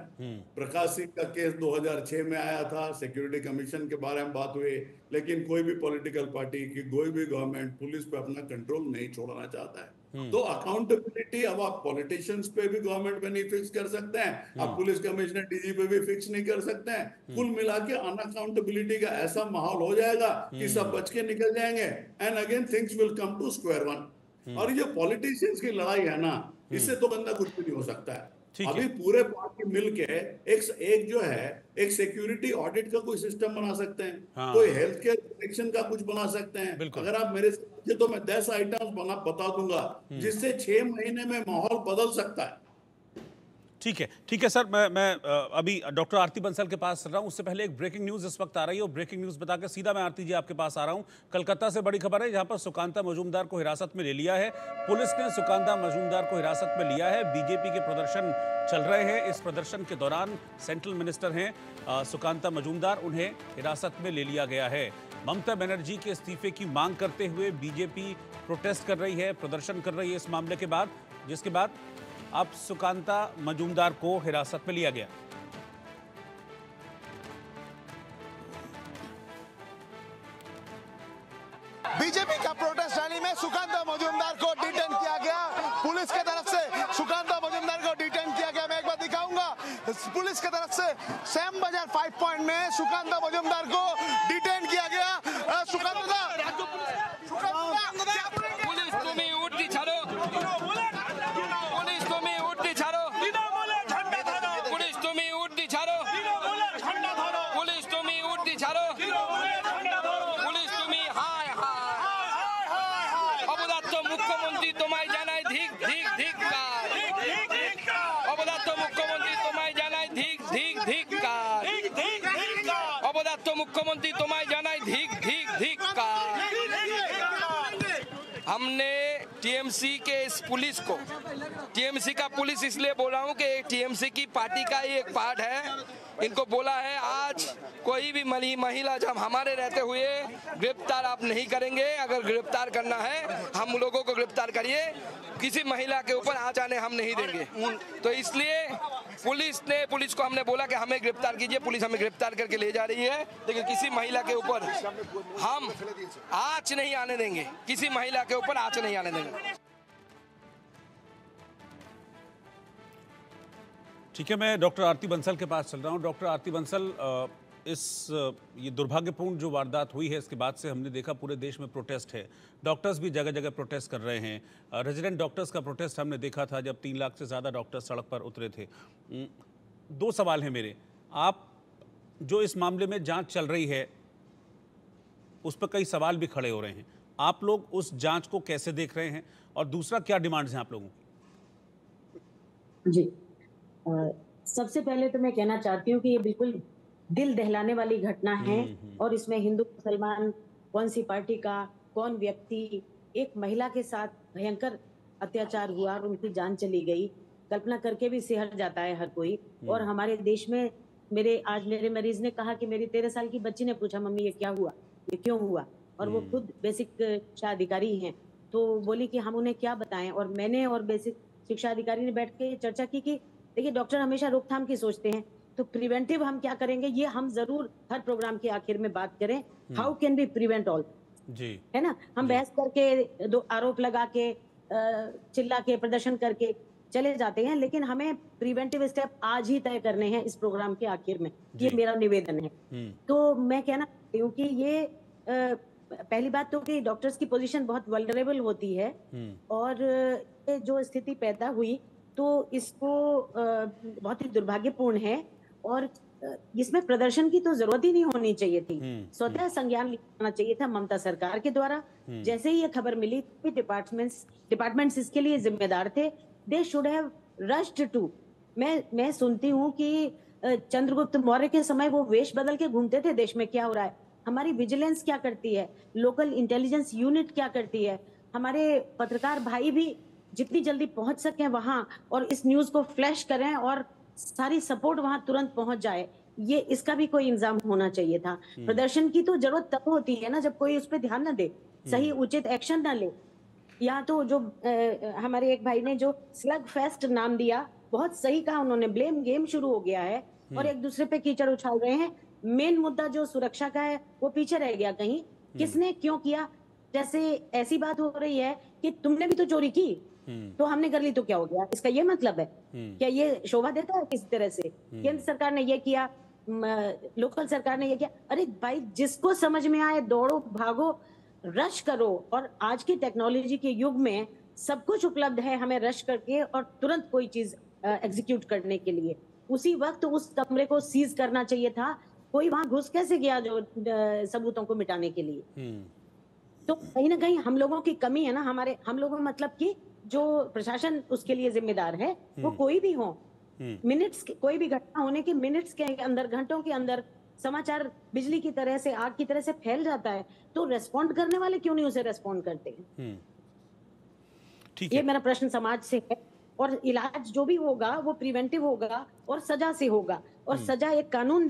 H: प्रकाश सिंह का केस 2006 में आया था, सिक्योरिटी कमीशन के बारे में बात हुई, लेकिन कोई भी पॉलिटिकल पार्टी की कोई भी गवर्नमेंट पुलिस पे अपना कंट्रोल नहीं छोड़ना चाहता है। तो अकाउंटेबिलिटी अब आप पॉलिटिशियंस पे भी गवर्नमेंट पे नहीं फिक्स कर सकते हैं, आप पुलिस कमिश्नर डीजी पे भी फिक्स नहीं कर सकते हैं। कुल मिला के अनअकाउंटेबिलिटी का ऐसा माहौल हो जाएगा कि सब बच के निकल जाएंगे, and again things will come to square one. और ये पॉलिटिशियंस की लड़ाई है ना, इससे तो बंदा कुछ भी नहीं हो सकता है। अभी पूरे पार्टी मिलके एक जो है एक सिक्योरिटी ऑडिट का कोई सिस्टम बना सकते हैं, कोई हेल्थ केयर प्रोटेक्शन का कुछ बना सकते हैं। अगर आप मेरे से तो मैं 10 आइटम्स बता दूंगा जिससे 6 महीने में माहौल बदल सकता है।
A: ठीक है सर, मैं अभी डॉक्टर आरती बंसल के पास चल रहा हूं। उससे पहले एक ब्रेकिंग न्यूज इस वक्त आ रही है, ब्रेकिंग न्यूज बताकर सीधा मैं आरती जी आपके पास आ रहा हूं। कलकत्ता से बड़ी खबर है, जहां पर सुकांता मजूमदार को हिरासत में ले लिया है पुलिस ने। सुकांता मजूमदार को हिरासत में लिया है। बीजेपी के प्रदर्शन चल रहे हैं। इस प्रदर्शन के दौरान सेंट्रल मिनिस्टर हैं सुकांता मजूमदार, उन्हें हिरासत में ले लिया गया है। ममता बनर्जी के इस्तीफे की मांग करते हुए बीजेपी प्रोटेस्ट कर रही है, प्रदर्शन कर रही है इस मामले के बाद, जिसके बाद अब सुकांता मजूमदार को हिरासत में लिया गया।
I: बीजेपी का पुलिस की तरफ से सैम बाजार 5 पॉइंट में सुकांत मजुमदार को डिटेन किया गया। सुकांत
J: पुलिस तुम्हें उठती छाड़ो, पुलिस तुम्हें उठती छाड़ो, पुलिस तुम्हें उठती छाड़ो, पुलिस तुम्हें उठती छाड़ो, पुलिस तुम्हें हाय हाय অবদার্থ মুখ্যমন্ত্রী তোমায় জানাই ধিক ধিক ধিক্কার, অবদার্থ মুখ্যমন্ত্রী তোমায় জানাই ধিক ধিক ধিক্কার, অবদার্থ মুখ্যমন্ত্রী তোমায় জানাই ধিক ধিক ধিক্কার। हमने टीएमसी के इस पुलिस को, टीएमसी का पुलिस इसलिए बोला हूँ कि टीएमसी की पार्टी का ही एक पार्ट है, इनको बोला है आज कोई भी महिला जब हमारे रहते हुए गिरफ्तार आप नहीं करेंगे, अगर गिरफ्तार करना है हम लोगों को गिरफ्तार करिए, किसी महिला के ऊपर आ जाने हम नहीं देंगे। तो इसलिए पुलिस को हमने बोला कि हमें गिरफ्तार कीजिए, पुलिस हमें गिरफ्तार करके ले जा रही है, लेकिन किसी महिला के ऊपर हम आंच नहीं आने देंगे, किसी महिला के ऊपर आंच नहीं आने देंगे।
A: ठीक है, मैं डॉक्टर आरती बंसल के पास चल रहा हूं। डॉक्टर आरती बंसल, ये दुर्भाग्यपूर्ण जो वारदात हुई है इसके बाद से हमने देखा पूरे देश में प्रोटेस्ट है, डॉक्टर्स भी जगह जगह प्रोटेस्ट कर रहे हैं। रेजिडेंट डॉक्टर्स का प्रोटेस्ट हमने देखा था जब 3 लाख से ज़्यादा डॉक्टर्स सड़क पर उतरे थे। 2 सवाल हैं मेरे, आप जो इस मामले में जांच चल रही है उस पर कई सवाल भी खड़े हो रहे हैं, आप लोग उस जांच को कैसे देख रहे हैं, और दूसरा क्या डिमांड्स हैं आप लोगों की?
K: जी, सबसे पहले तो मैं कहना चाहती हूँ कि ये बिल्कुल दिल दहलाने वाली घटना है, और इसमें हिंदू मुसलमान, कौन सी पार्टी का कौन व्यक्ति, एक महिला के साथ भयंकर अत्याचार हुआ और उनकी जान चली गई, कल्पना करके भी सिहर जाता है हर कोई। और हमारे देश में आज मेरे मरीज ने कहा कि मेरी 13 साल की बच्ची ने पूछा, मम्मी ये क्या हुआ, ये क्यों हुआ, और वो खुद बेसिक शिक्षा अधिकारी हैं, तो बोली कि हम उन्हें क्या बताएं। और मैंने और बेसिक शिक्षा अधिकारी ने बैठ के चर्चा की कि देखिए डॉक्टर हमेशा रोकथाम की सोचते हैं, तो प्रिवेंटिव हम क्या करेंगे, ये हम जरूर हर प्रोग्राम के आखिर में बात करें, how can be prevent all, जी है ना। हम बहस करके, 2 आरोप लगा के, चिल्ला के, प्रदर्शन करके चले जाते हैं, लेकिन हमें प्रिवेंटिव स्टेप आज ही तय करने हैं इस प्रोग्राम के आखिर में, ये मेरा निवेदन है। तो मैं कहना चाहती हूँ कि ये पहली बात तो कि डॉक्टर्स की पोजीशन बहुत वल्नरेबल होती है, और ये जो स्थिति पैदा हुई तो इसको बहुत ही दुर्भाग्यपूर्ण है, और इसमें प्रदर्शन की तो जरूरत ही नहीं होनी चाहिए थी। स्वतः संज्ञान लेना चाहिए था ममता सरकार के द्वारा। जैसे ही ये खबर मिली, डिपार्टमेंट्स इसके लिए जिम्मेदार थे, they should have rushed to. मैं सुनती हूँ कि चंद्रगुप्त मौर्य के समय वो वेश बदल के घूमते थे देश में, क्या हो रहा है, हमारी विजिलेंस क्या करती है, लोकल इंटेलिजेंस यूनिट क्या करती है, हमारे पत्रकार भाई भी जितनी जल्दी पहुंच सकें वहां और इस न्यूज को फ्लैश करें और सारी सपोर्ट वहां तुरंत पहुंच जाए, ये इसका भी कोई इंतजाम होना चाहिए था। प्रदर्शन की तो जरूरत तब होती है ना जब कोई उस पर ध्यान न दे, सही उचित एक्शन न ले। या तो जो हमारे एक भाई ने जो स्लग फेस्ट नाम दिया, बहुत सही कहा उन्होंने, ब्लेम गेम शुरू हो गया है और एक दूसरे पे कीचड़ उछाल रहे हैं। मेन मुद्दा जो सुरक्षा का है वो पीछे रह गया कहीं, किसने क्यों किया। जैसे ऐसी बात हो रही है कि तुमने भी तो चोरी की तो हमने कर ली तो क्या हो गया, इसका ये मतलब है क्या ये शोभा देता है किसी तरह से? केंद्र सरकार ने ये किया, लोकल सरकार ने ये किया। अरे भाई, जिसको समझ में आए दौड़ो भागो रश करो, और आज की टेक्नोलॉजी के युग में सब कुछ उपलब्ध है हमें रश करके और तुरंत कोई चीज एग्जीक्यूट करने के लिए। उसी वक्त उस कमरे को सीज करना चाहिए था। कोई वहां घुस कैसे गया जो सबूतों को मिटाने के लिए? तो कहीं ना कहीं हम लोगों की कमी है ना, हम लोगों मतलब कि जो प्रशासन उसके लिए जिम्मेदार है वो कोई भी हो, मिनट्स कोई भी घटना होने के मिनट्स के अंदर, घंटों के अंदर समाचार बिजली की तरह से, आग की तरह से फैल जाता है, तो रेस्पॉन्ड करने वाले क्यों नहीं उसे रेस्पॉन्ड करते हैं? ये मेरा प्रश्न समाज से है। और इलाज जो भी होगा वो प्रिवेंटिव होगा और सजा से होगा, और सजा एक कानून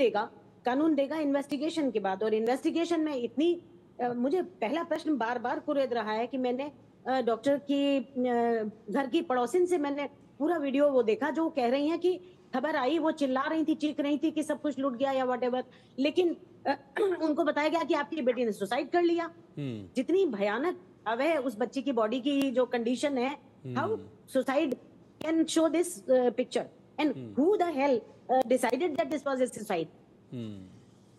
K: देगा इन्वेस्टिगेशन के बाद। और इन्वेस्टिगेशन में इतनी मुझे पहला प्रश्न बार बार कुरेद रहा है कि मैंने डॉक्टर की घर की पड़ोसिन से मैंने पूरा वीडियो वो देखा जो कह रही हैं कि खबर आई, वो चिल्ला रही थी, चीख रही थी कि सब कुछ लूट गया या व्हाटएवर, लेकिन उनको बताया गया कि आपकी बेटी ने सुसाइड कर लिया। जितनी भयानक अब है उस बच्ची की बॉडी की जो कंडीशन है, how suicide can show this picture? And who the hell decided that this was a suicide?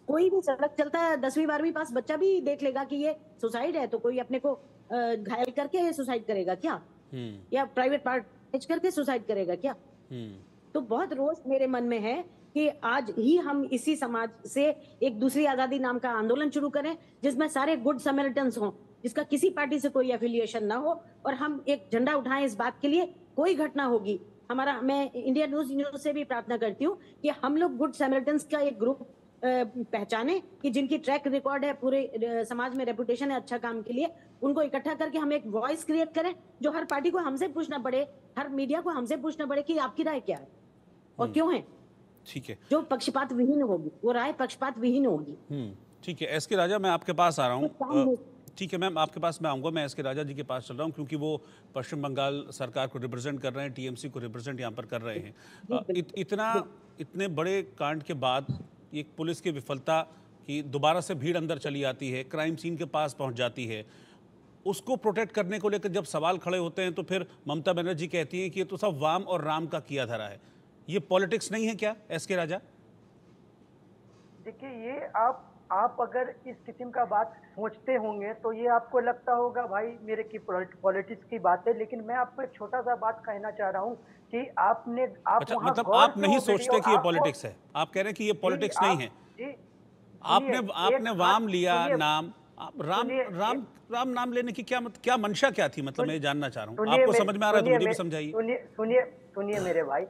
K: कोई भी सड़क चलता है 10वीं 12वीं पास बच्चा भी देख लेगा कि ये सुसाइड है, तो कोई अपने को घायल करके सुसाइड करेगा क्या? या प्राइवेट पार्ट करके सुसाइड करेगा क्या? तो बहुत रोष मेरे मन में है कि आज ही हम इसी समाज से एक दूसरी आजादी नाम का आंदोलन शुरू करें, जिसमें सारे गुड समरिटन्स हों, जिसका किसी पार्टी से कोई एफिलिएशन ना हो, और हम एक झंडा उठाएं इस बात के लिए। कोई घटना होगी, मैं इंडिया न्यूज से भी प्रार्थना करती हूँ कि हम लोग गुड समरिटन्स का एक ग्रुप पहचाने कि जिनकी ट्रैक रिकॉर्ड है, पूरे समाज में रेपुटेशन है अच्छा काम के लिए, उनको इकट्ठा करके हम एक वॉइस क्रिएट करें जो हर पार्टी को हमसे पूछना पड़े, हर मीडिया को हमसे पूछना पड़े कि आपकी राय क्या है और क्यों है।
A: ठीक है,
K: जो पक्षपात विहीन होगी, वो राय पक्षपात विहीन होगी।
A: ठीक है एस के राजा, मैं आपके पास आ रहा हूँ। ठीक है मैम, आपके पास मैं आऊँगा। मैं एस के राजा जी के पास चल रहा हूँ क्योंकि वो पश्चिम बंगाल सरकार को रिप्रेजेंट कर रहे हैं, टीएमसी को रिप्रेजेंट यहाँ पर कर रहे हैं। इतने बड़े कांड के बाद एक पुलिस की विफलता कि दोबारा से भीड़ अंदर चली आती है, क्राइम सीन के पास पहुंच जाती है, उसको प्रोटेक्ट करने को लेकर जब सवाल खड़े होते हैं तो फिर ममता बनर्जी कहती हैं कि ये तो सब वाम और राम का किया धरा है। ये पॉलिटिक्स नहीं है क्या एस के राजा?
G: देखिए, ये आप अगर इस किस्म का बात सोचते होंगे तो ये आपको लगता होगा भाई मेरे की पॉलिटिक्स की बात है, लेकिन मैं आपको एक छोटा सा बात कहना चाह रहा हूँ कि
A: अच्छा, मतलब आप नहीं सोचते कि ये पॉलिटिक्स है? आप कह रहे हैं कि ये पॉलिटिक्स नहीं है? आपने वाम लिया नाम, राम नाम लेने की क्या मंशा क्या थी? मतलब मैं जानना चाह रहा हूँ। आपको समझ में आ रहा है तो मुझे भी समझाइए।
G: सुनिए मेरे भाई,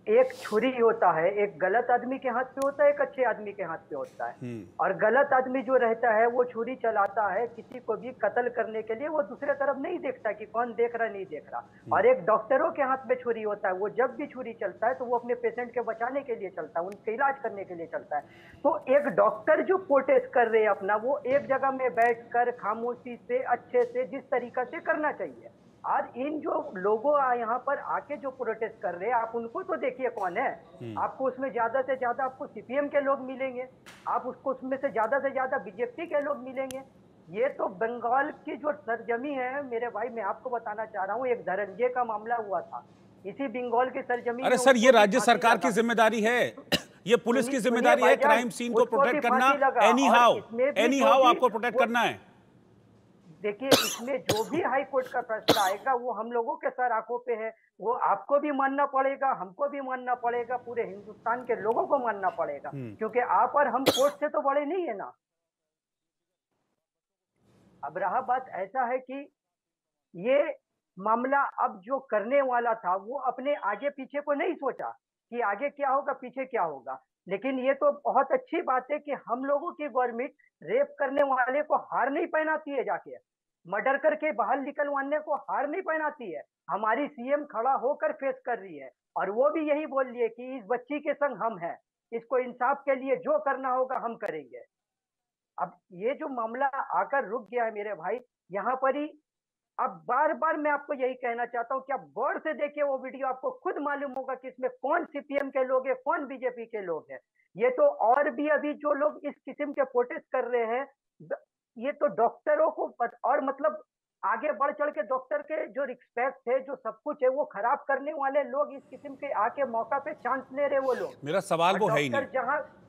G: एक छुरी होता है, एक गलत आदमी के हाथ पे होता है, एक अच्छे आदमी के हाथ पे होता है। और गलत आदमी जो रहता है वो छुरी चलाता है किसी को भी कत्ल करने के लिए, वो दूसरे तरफ नहीं देखता कि कौन देख रहा नहीं देख रहा। और एक डॉक्टरों के हाथ में छुरी होता है, वो जब भी छुरी चलता है तो वो अपने पेशेंट के बचाने के लिए चलता है, उनके इलाज करने के लिए चलता है। तो एक डॉक्टर जो प्रोटेस्ट कर रहे हैं अपना, वो एक जगह में बैठकर खामोशी से अच्छे से जिस तरीका से करना चाहिए। आज इन जो लोगों यहाँ पर आके जो प्रोटेस्ट कर रहे हैं, आप उनको तो देखिए कौन है। आपको उसमें ज्यादा से ज्यादा आपको सीपीएम के लोग मिलेंगे, आप उसको उसमें से ज्यादा बीजेपी के लोग मिलेंगे। ये तो बंगाल की जो सरजमी है मेरे भाई, मैं आपको बताना चाह रहा हूँ, एक धनंजय का मामला हुआ था इसी बंगाल की सरजमी।
A: अरे सर, ये राज्य सरकार की जिम्मेदारी है, ये पुलिस की जिम्मेदारी है क्राइम सीन को प्रोटेक्ट करना। एनी हाउ आपको प्रोटेक्ट करना है।
G: देखिए, इसमें जो भी हाई कोर्ट का फैसला आएगा वो हम लोगों के सर आंखों पे है, वो आपको भी मानना पड़ेगा, हमको भी मानना पड़ेगा, पूरे हिंदुस्तान के लोगों को मानना पड़ेगा, क्योंकि आप और हम कोर्ट से तो बड़े नहीं है ना। अब रहा बात ऐसा है कि ये मामला अब जो करने वाला था वो अपने आगे पीछे को नहीं सोचा कि आगे क्या होगा पीछे क्या होगा। लेकिन ये तो बहुत अच्छी बात है कि हम लोगों की गवर्नमेंट रेप करने वाले को हार नहीं पहनाती है, जाके मर्डर करके बाहर निकलवाने को हार नहीं पहनाती है। हमारी सीएम खड़ा होकर फेस कर रही है और वो भी यही बोल रही है कि इस बच्ची के संग हम हैं, इसको इंसाफ के लिए जो करना होगा हम करेंगे। अब ये जो मामला आकर रुक गया है मेरे भाई, यहाँ पर ही अब बार बार मैं आपको यही कहना चाहता हूँ कि आप गौर से देखिए वो वीडियो, आपको खुद मालूम होगा कि इसमें कौन सीपीएम के लोग हैं, कौन बीजेपी के लोग हैं। ये तो और भी अभी जो लोग इस किस्म के प्रोटेस्ट कर रहे हैं, ये तो डॉक्टरों को और मतलब आगे बढ़ चढ़ के डॉक्टर के जो रिस्पेक्ट है, जो सब कुछ है, वो खराब करने वाले लोग इस किस्म के आके मौका पे चांस ले रहे वो लोग।
A: मेरा सवाल वो है ही नहीं।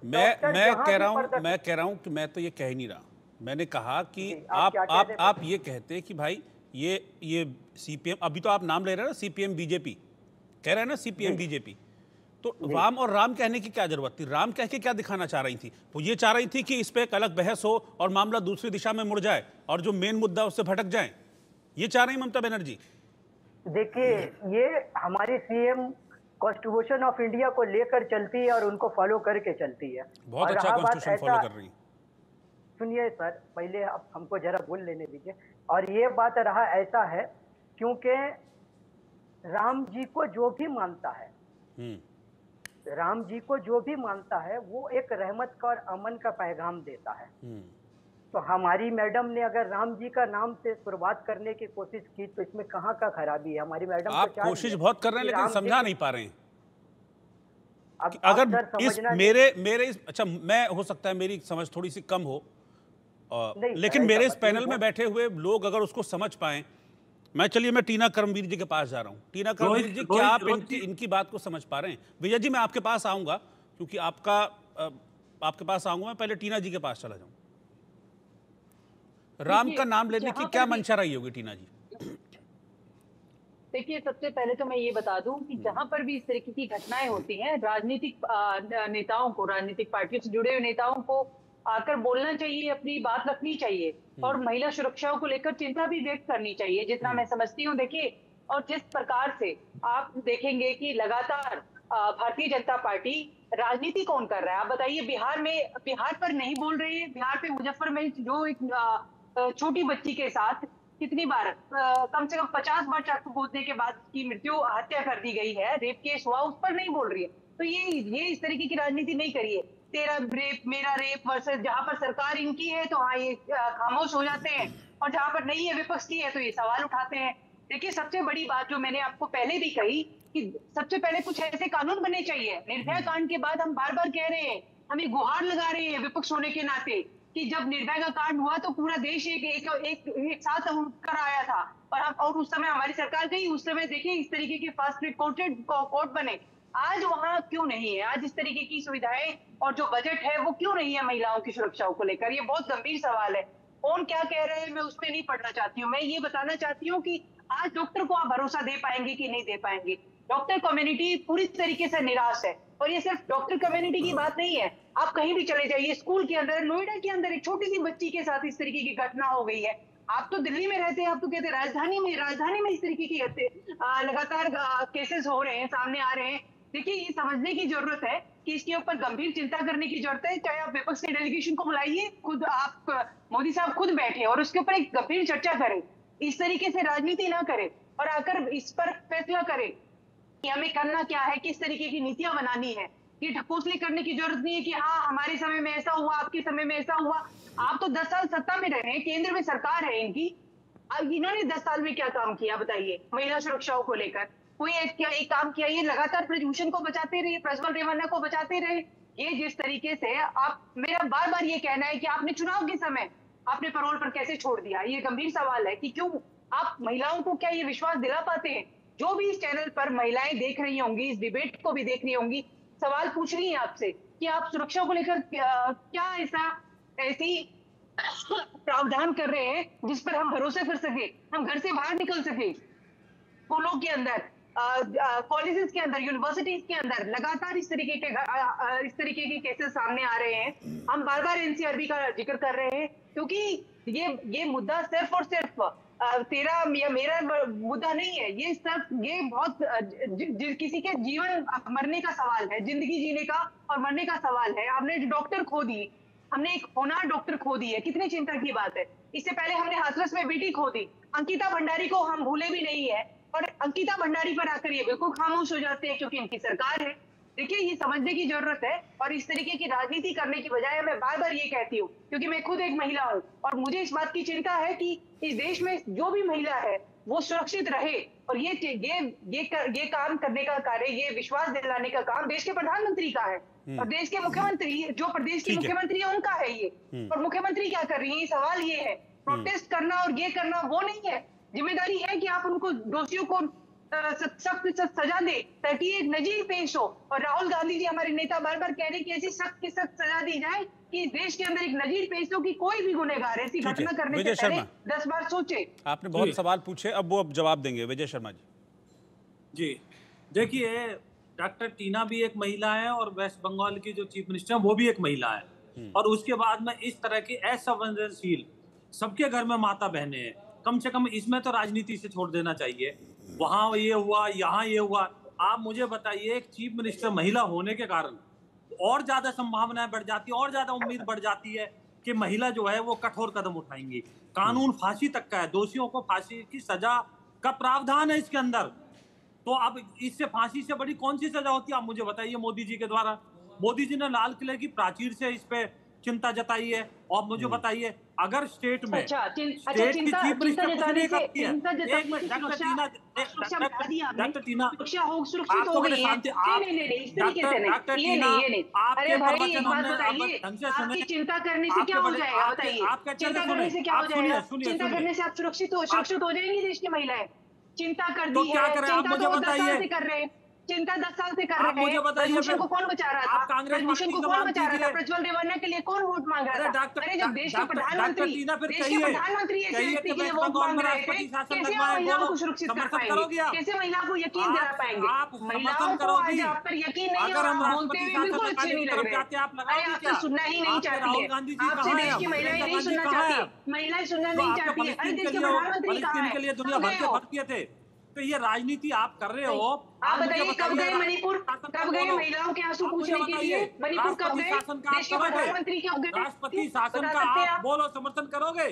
A: मैं कह रहा हूँ कि मैं तो ये कह ही नहीं रहा। मैंने कहा कि आप ये कहते हैं कि भाई ये सीपीएम, अभी तो आप नाम ले रहे हैं ना, सीपीएम बीजेपी कह रहे हैं ना, सीपीएम बीजेपी, तो वाम और राम कहने की क्या जरूरत थी? राम कह के क्या दिखाना चाह रही थी? वो ये चाह रही थी कि इस पे एक अलग बहस हो और मामला दूसरी दिशा में मुड़ जाए और जो मेन मुद्दा उससे भटक जाए, ये चाह रही ममता बनर्जी।
G: देखिए, ये हमारी सीएम कॉन्स्टिट्यूशन ऑफ इंडिया को लेकर चलती है और उनको फॉलो करके चलती है।
A: बहुत अच्छा कॉन्स्टिट्यूशन फॉलो कर रही है।
G: सुनिए सर, पहले आप हमको जरा बोल लेने दीजिए। और ये बात रहा ऐसा है क्योंकि राम जी को जो भी मानता है, राम जी को जो भी मानता है वो एक रहमत का और अमन का पैगाम देता है। तो हमारी मैडम ने अगर राम जी का नाम से शुरुआत करने की कोशिश की तो इसमें कहाँ का खराबी है? हमारी मैडम
A: आप कोशिश बहुत कर रहे हैं लेकिन समझा नहीं पा रहे हैं। अगर इस मेरे अच्छा, मैं हो सकता है मेरी समझ थोड़ी सी कम हो, लेकिन मेरे इस पैनल में बैठे हुए लोग अगर उसको समझ पाएं मैं टीना करमवीर जी के पास जा रहा हूँ। टीना करमवीर जी, क्या आप इनकी बात को समझ पा रहे हैं? विजय जी, मैं आपके पास आऊंगा क्योंकि आपके पास आऊंगा। मैं पहले टीना जी के पास चला जाऊं। राम का नाम लेने की क्या मंशा रही होगी टीना जी?
L: देखिए, सबसे पहले तो मैं ये बता दूं कि जहां पर भी इस तरीके की घटनाएं होती हैं, राजनीतिक नेताओं को, राजनीतिक पार्टियों से जुड़े हुए नेताओं को आकर बोलना चाहिए, अपनी बात रखनी चाहिए और महिला सुरक्षा को लेकर चिंता भी व्यक्त करनी चाहिए, जितना मैं समझती हूँ। देखिए, और जिस प्रकार से आप देखेंगे कि लगातार भारतीय जनता पार्टी राजनीति कौन कर रहा है, आप बताइए। बिहार पर नहीं बोल रही है। बिहार पे मुजफ्फर में जो एक छोटी बच्ची के साथ कितनी बार कम से कम 50 बार चाकू कूदने के बाद की हत्या कर दी गई है, रेप केस हुआ, उस पर नहीं बोल रही है। तो ये इस तरीके की राजनीति नहीं करिए। तेरा रेप मेरा रेप वर्सेस, जहां पर सरकार इनकी है तो हाँ ये खामोश हो जाते हैं, और जहां पर नहीं है, विपक्ष की है, तो ये सवाल उठाते हैं। देखिए, सबसे बड़ी बात जो मैंने आपको पहले भी कही कि सबसे पहले कुछ ऐसे कानून बने चाहिए। निर्भया कांड के बाद हम बार बार कह रहे हैं, हम ये गुहार लगा रहे हैं विपक्ष होने के नाते कि जब निर्भया का कांड हुआ तो पूरा देश एक साथ कर आया था, और उस समय हमारी सरकार गई। उस समय देखिए इस तरीके के फास्ट ट्रैक कोर्ट बने। आज वहां क्यों नहीं है? आज इस तरीके की सुविधाएं और जो बजट है वो क्यों नहीं है महिलाओं की सुरक्षा को लेकर? ये बहुत गंभीर सवाल है। कौन क्या कह रहे हैं मैं उसमें नहीं पढ़ना चाहती हूँ। मैं ये बताना चाहती हूँ कि आज डॉक्टर को आप भरोसा दे पाएंगे कि नहीं दे पाएंगे? डॉक्टर कम्युनिटी पूरी तरीके से निराश है, और ये सिर्फ डॉक्टर कम्युनिटी की बात नहीं है। आप कहीं भी चले जाइए, स्कूल के अंदर, नोएडा के अंदर एक छोटी सी बच्ची के साथ इस तरीके की घटना हो गई है। आप तो दिल्ली में रहते हैं, आप तो कहते हैं राजधानी में इस तरीके की लगातार केसेस हो रहे हैं, सामने आ रहे हैं। देखिए, ये समझने की जरूरत है कि इसके ऊपर गंभीर चिंता करने की जरूरत है। चाहे आप विपक्ष के डेलीगेशन को बुलाइए, खुद आप मोदी साहब खुद बैठे और उसके ऊपर एक गंभीर चर्चा करें। इस तरीके से राजनीति ना करें और आकर इस पर फैसला करें कि हमें करना क्या है, किस तरीके की नीतियां बनानी है। ये ढकोसले करने की जरूरत नहीं है कि हाँ हमारे समय में ऐसा हुआ, आपके समय में ऐसा हुआ। आप तो 10 साल सत्ता में रहे हैं, केंद्र में सरकार है इनकी। अब इन्होंने 10 साल में क्या काम किया बताइए महिला सुरक्षाओं को लेकर? कोई एक काम किया? ये लगातार प्रदूषण को बचाते रहे, प्रज्वल रेवन्ना को बचाते रहे। ये जिस तरीके से मेरा बार बार ये कहना है कि आपने चुनाव के समय आपने पैरोल पर कैसे छोड़ दिया? ये गंभीर सवाल है कि क्यों आप महिलाओं को क्या ये विश्वास दिला पाते हैं? जो भी इस चैनल पर महिलाएं देख रही होंगी, इस डिबेट को भी देख रही होंगी, सवाल पूछ रही है आपसे कि आप सुरक्षा को लेकर क्या ऐसी प्रावधान कर रहे हैं जिस पर हम भरोसा कर सके, हम घर से बाहर निकल सके। स्कूलों के अंदर, कॉलेजेस के अंदर, यूनिवर्सिटीज के अंदर लगातार इस तरीके के केसेस सामने आ रहे हैं। हम बार बार एनसीआरबी का जिक्र कर रहे हैं क्योंकि ये मुद्दा सिर्फ और सिर्फ तेरा या मेरा मुद्दा नहीं है। ये बहुत किसी के जीवन मरने का सवाल है, जिंदगी जीने का और मरने का सवाल है। हमने डॉक्टर खो दी, हमने एक होनहार डॉक्टर खो दी है, कितनी चिंता की बात है। इससे पहले हमने हाथरस में बेटी खो दी। अंकिता भंडारी को हम भूले भी नहीं है, और अंकिता भंडारी पर आकर ये बिल्कुल खामोश हो जाते हैं क्योंकि इनकी सरकार है। देखिए, ये समझने की जरूरत है, और इस तरीके की राजनीति करने की बजाय मैं बार बार ये कहती हूँ क्योंकि मैं खुद एक महिला हूँ और मुझे इस बात की चिंता है कि इस देश में जो भी महिला है वो सुरक्षित रहे। और ये काम करने का कार्य, ये विश्वास दिलाने का काम देश के प्रधानमंत्री का है और देश के मुख्यमंत्री, जो प्रदेश के मुख्यमंत्री है उनका है ये। और मुख्यमंत्री क्या कर रही है? सवाल ये है, प्रोटेस्ट करना और ये करना वो नहीं है। जिम्मेदारी है कि आप उनको, दोषियों को सख्त सजा दे ताकि एक नजीर पेश हो। और राहुल गांधी जी हमारे नेता बार बार कह रहे हैं कि ऐसी सख्त सजा दी जाए कि देश के अंदर एक नजीर पेश हो कि कोई भी गुनहगार ऐसी घटना करने से पहले 10 बार सोचे।
A: आपने बहुत सवाल पूछे, अब वो जवाब देंगे। विजय शर्मा
F: जी, देखिए, डॉक्टर टीना भी एक महिला है और वेस्ट बंगाल की जो चीफ मिनिस्टर है वो भी एक महिला है। और उसके बाद में इस तरह की असंवेदनशील, सबके घर में माता बहनें हैं, कम से कम इसमें तो राजनीति से छोड़ देना चाहिए। वहां ये हुआ, यहाँ ये हुआ। आप मुझे बताइए, एक चीफ मिनिस्टर महिला होने के कारण और ज्यादा संभावनाएं बढ़ जाती है, और ज्यादा उम्मीद बढ़ जाती है कि महिला जो है वो कठोर कदम उठाएंगी। कानून फांसी तक का है, दोषियों को फांसी की सजा का प्रावधान है इसके अंदर। तो अब इससे फांसी से बड़ी कौन सी सजा होती है आप मुझे बताइए? मोदी जी के द्वारा, मोदी जी ने लाल किले की प्राचीर से इस पे चिंता जताई है? और मुझे बताइए, अगर स्टेट में
L: अच्छा,
F: स्टेट की चीफ मिनिस्टर कुछ नहीं करती है,
L: चिंता
F: एक मिनट डॉक्टर टीना,
L: सुरक्षा हो, सुरक्षित हो
F: आपको
L: गई
F: मैंने
L: है।
F: शांति,
L: नहीं, इस तरीके से नहीं,
F: डॉक्टर
L: ये
F: टीना,
L: नहीं, ये नहीं।
F: आपके
L: अरे भाई,
F: प्रवचन
L: एक बात
F: हमने
L: बताइए,
F: ढंग से
L: आपकी
F: सुने,
L: चिंता करने से क्या हो जाएगा? बताइए, चिंता करने से क्या हो जाएगा? चिंता करने से आप सुरक्षित हो जाएंगी देश की महिलाएं। चिंता कर दी है, चिंता तो 10 साल से कर रहे हैं, चिंता 10 साल से कर रहे हैं।
F: मुझे बताइए,
L: प्रदूषण को कौन बचा रहा था?
F: प्रदूषण
L: को कौन बचा रहा था? प्रज्वल रेवन्ना के लिए कौन वोट मांग रहा था? अरे जब देश के प्रधानमंत्री ऐसे व्यक्ति के लिए वोट मांग रहे थे, कैसे आप महिलाओं को सुरक्षित कर पाएंगे? कैसे महिलाओं को यकीन दिला पाएंगे? महिलाओं को आज आप पर यकीन नहीं है, आप बोलते हुए बिल्कुल अच्छे नहीं लग रहे। अरे आप तो सुनना ही नहीं चाहती है, आपसे देश की महिलाएं नहीं सुनना चाहती, महिलाएं सुनना नहीं चाहती है। अरे देश के प्रधानमंत्री कहाँ है?
F: के लिए दुनिया भर के भक्त किए थे, तो ये राजनीति आप कर रहे हो।
L: आप बताइए, कब गए मणिपुर? कब गए महिलाओं के आंसू पूछने के लिए? मणिपुर कब गए? देश के प्रधानमंत्री कब गए?
F: राष्ट्रपति शासन का आप बोलो, समर्थन करोगे?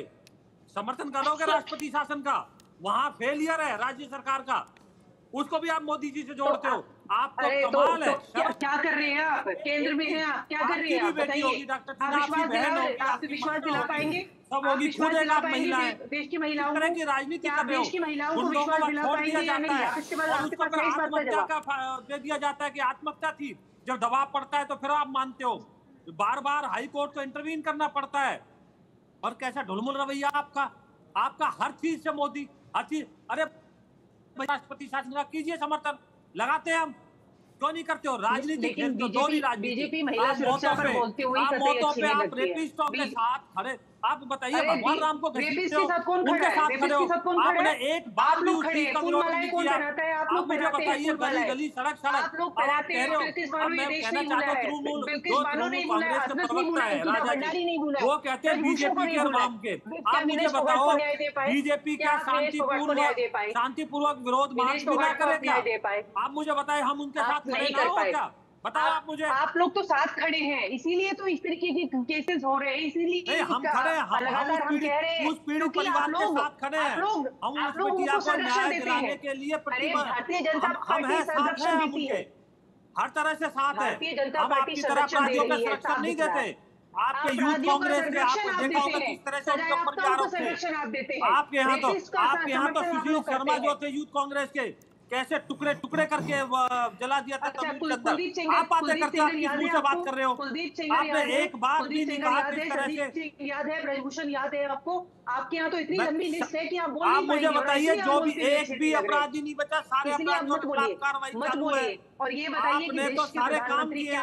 F: समर्थन करोगे राष्ट्रपति शासन का? वहाँ फेलियर है राज्य सरकार का, उसको भी आप मोदी जी से जोड़ते हो। आपको कमाल है।
L: क्या कर रहे हैं आप? केंद्र में हैं आप, क्या कर रहे हैं? बताइए, आप विश्वास दिला पाएंगे?
F: सब होगी, खुद एक आप महिला है,
L: देश की महिलाओं
F: तरह की राजनीति कर रहे हो।
L: देश की महिलाओं को विश्वास दिला पाएंगे या नहीं? इसके बाद आपके पास सही बात का जवाब
F: दे दिया जाता है कि आत्महत्या थी, जब दबाव पड़ता है तो फिर आप मानते हो। बार बार हाई कोर्ट को इंटरवीन करना पड़ता है। और कैसा ढुलमुल रवैया आपका हर चीज से मोदी, हर चीज। अरे राष्ट्रपति शासन का कीजिए समर्थन, लगाते हैं हम, क्यों नहीं करते हो? राजनीति खेलते हो, दोहरी राजनीति।
L: बीजेपी महिला सुरक्षा पर बोलते हुए
F: मौतों पे आप रेपिस्टों के साथ खड़े। आप बताइए, भगवान राम को
L: रेपिस्ट के साथ कौन खड़ा है? रेपिस्ट के साथ कौन खड़ा है?
F: एक बार भी उस चीज का विरोध नहीं
L: कौन
F: किया।
L: पहनाता है? आप लोग
F: मुझे बताइए, गली गली सड़क सड़क
L: आप लोग पहनाते हैं। बिल्किस बानो ये देश नहीं भूला है, बिल्किस बानो नहीं भूला है, हसनत नहीं भूला है, इंदिरा भंडारी नहीं भूला है,
F: वो कहते हैं बीजेपी के नाम के। आप मुझे बताओ, बीजेपी क्या शांतिपूर्वक विरोध मार्च भी ना करे क्या? आप मुझे बताए, हम उनके साथ खड़े ना हो क्या? बताओ आप मुझे।
L: आप लोग तो साथ खड़े हैं, इसीलिए तो इस तरीके के केसेस हो रहे हैं, इसीलिए
F: हम खड़े हैं,
L: लगातार हम कह रहे हैं
F: उस पीड़ित परिवार के साथ खड़े हैं।
L: हम लोग उनको संरक्षण देते हैं
F: के लिए
L: भारतीय जनता पार्टी संरक्षण देती है,
F: हर तरह से साथ है।
L: भारतीय जनता पार्टी संरक्षण दे रही है,
F: संरक्षण नहीं देते। आपके यूथ कांग्रेस के आपको देखा होगा किस तरह से उनके ऊपर जा रहे थे। आपके यहाँ तो सुशील शर्मा जो थे यूथ कांग्रेस के, कैसे टुकड़े टुकड़े करके जला दिया था।
L: कुलदीप सेंगर,
F: आप बातें करके आप किस मुंह से बात कर रहे हो?
L: कुलदीप सेंगर
F: आपने एक बार भी नहीं कहा किस तरह से।
L: याद है, ब्रजभूषण याद है आपको? आपके यहाँ तो इतनी लंबी लिस्ट है कि आप बोल
F: नहीं पाएंगे। आप मुझे बताइए, जो भी एक भी अपराधी नहीं बचा, सारे अपराधियों के खिलाफ कार्रवाई चालू है।
L: और ये बताइए कि
F: आपने तो सारे काम किए।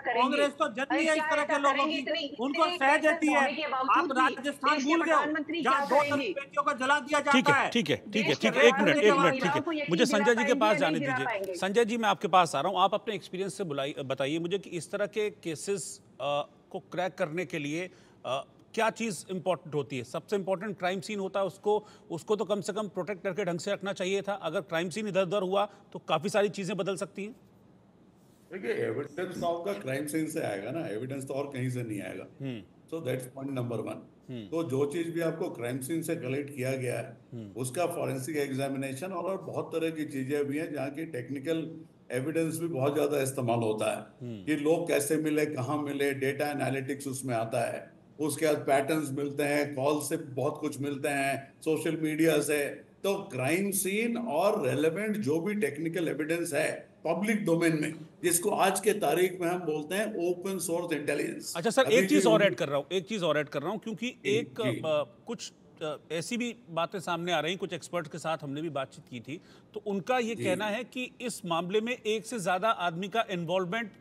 F: कांग्रेस तो जन्मी है इस तरह के लोगों की, उनको सह देती है। आप राजस्थान भूल गए जहाँ 2 बेटियों को जला दिया जाता है।
A: ठीक है, एक मिनट, ठीक है। मुझे संजय जी के पास जाने दीजिए। संजय जी, मैं आपके पास आ रहा हूँ। आप अपने एक्सपीरियंस से बताइए मुझे कि इस तरह के केसेस को क्रैक करने के लिए क्या चीज़ इंपॉर्टेंट होती है? सबसे इंपॉर्टेंट क्राइम सीन होता है, उसको तो कम से कम प्रोटेक्ट करके ढंग से रखना चाहिए था। अगर क्राइम सीन इधर उधर हुआ तो काफ़ी सारी चीज़ें बदल सकती हैं।
H: देखिए, एविडेंस तो आपका क्राइम सीन से आएगा ना, एविडेंस तो और कहीं से नहीं आएगा। So that's point number 1। तो जो चीज भी आपको क्राइम सीन से कलेक्ट किया गया है, उसका फॉरेंसिक एग्जामिनेशन और बहुत तरह की चीजें भी हैं जहाँ की टेक्निकल एविडेंस भी बहुत ज्यादा इस्तेमाल होता है कि लोग कैसे मिले, कहाँ मिले, डेटा एनालिटिक्स उसमें आता है। उसके बाद पैटर्न्स मिलते हैं, कॉल से बहुत कुछ मिलते हैं, सोशल मीडिया से। तो क्राइम सीन और रेलेवेंट जो भी टेक्निकल एविडेंस है पब्लिक डोमेन में, जिसको आज के तारीख में हम बोलते हैं ओपन सोर्स इंटेलिजेंस।
A: अच्छा सर, एक चीज और ऐड कर रहा हूँ क्योंकि कुछ ऐसी भी बातें सामने आ रही, कुछ एक्सपर्ट के साथ हमने भी बातचीत की थी, तो उनका ये कहना है कि इस मामले में एक से ज्यादा आदमी का इन्वॉल्वमेंट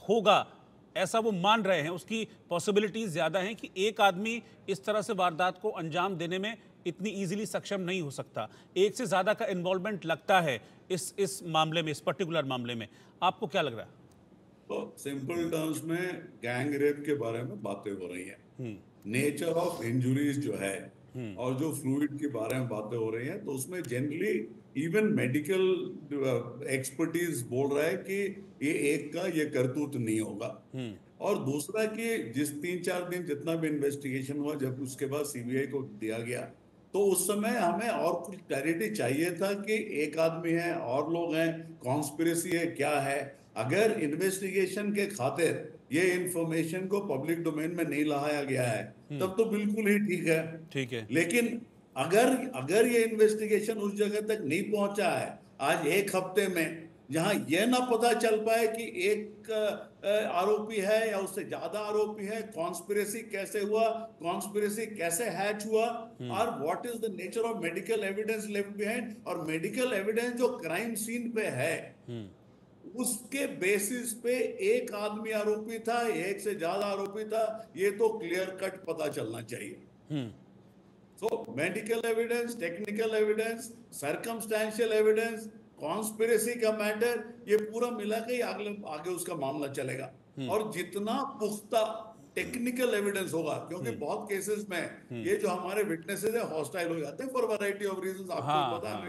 A: होगा, ऐसा वो मान रहे हैं। उसकी पॉसिबिलिटीज ज्यादा हैं कि एक आदमी इस तरह से वारदात को अंजाम देने में इतनी इजीली सक्षम नहीं हो सकता। एक से ज्यादा का इन्वॉल्वमेंट लगता है इस मामले में, इस पर्टिकुलर मामले में। आपको क्या लग रहा है?
H: तो सिंपल टर्म्स में गैंग रेप के बारे में बातें हो रही हैं, नेचर ऑफ इंजुरीज जो है और जो फ्लूइड के बारे में बातें हो रही हैं, तो उसमें जनरली इवन मेडिकल एक्सपर्टीज बोल रहा है कि ये एक का ये करतूत नहीं होगा। और दूसरा कि जिस 3-4 दिन जितना भी इन्वेस्टिगेशन हुआ, जब उसके बाद सीबीआई को दिया गया, तो उस समय हमें और कुछ क्लैरिटी चाहिए था कि एक आदमी है और लोग हैं, कॉन्स्पिरेसी है, क्या है। अगर इन्वेस्टिगेशन के खातिर ये इंफॉर्मेशन को पब्लिक डोमेन में नहीं लाया गया है, तब तो बिल्कुल ही ठीक है। लेकिन अगर ये इन्वेस्टिगेशन उस जगह तक नहीं पहुंचा है आज एक हफ्ते में, जहां ये ना पता चल पाए कि एक आरोपी है या उससे ज्यादा आरोपी है, कॉन्स्पिरेसी कैसे हुआ, कॉन्स्पिरेसी कैसे हैच हुआ, और what is the nature of medical evidence left behind, और मेडिकल एविडेंस जो क्राइम सीन पे है उसके बेसिस पे एक आदमी आरोपी था, एक से ज्यादा आरोपी था, ये तो क्लियर कट पता चलना चाहिए। So medical evidence, technical evidence, circumstantial evidence, conspiracy का मैटर, ये पूरा मिला के आगे उसका मामला चलेगा। और जितना पुख्ता टेक्निकल एविडेंस होगा, क्योंकि बहुत केसेस में ये जो हमारे विटनेसेस है हॉस्टाइल हो जाते हैं फॉर वैरायटी ऑफ रीजंस, आपको पता है।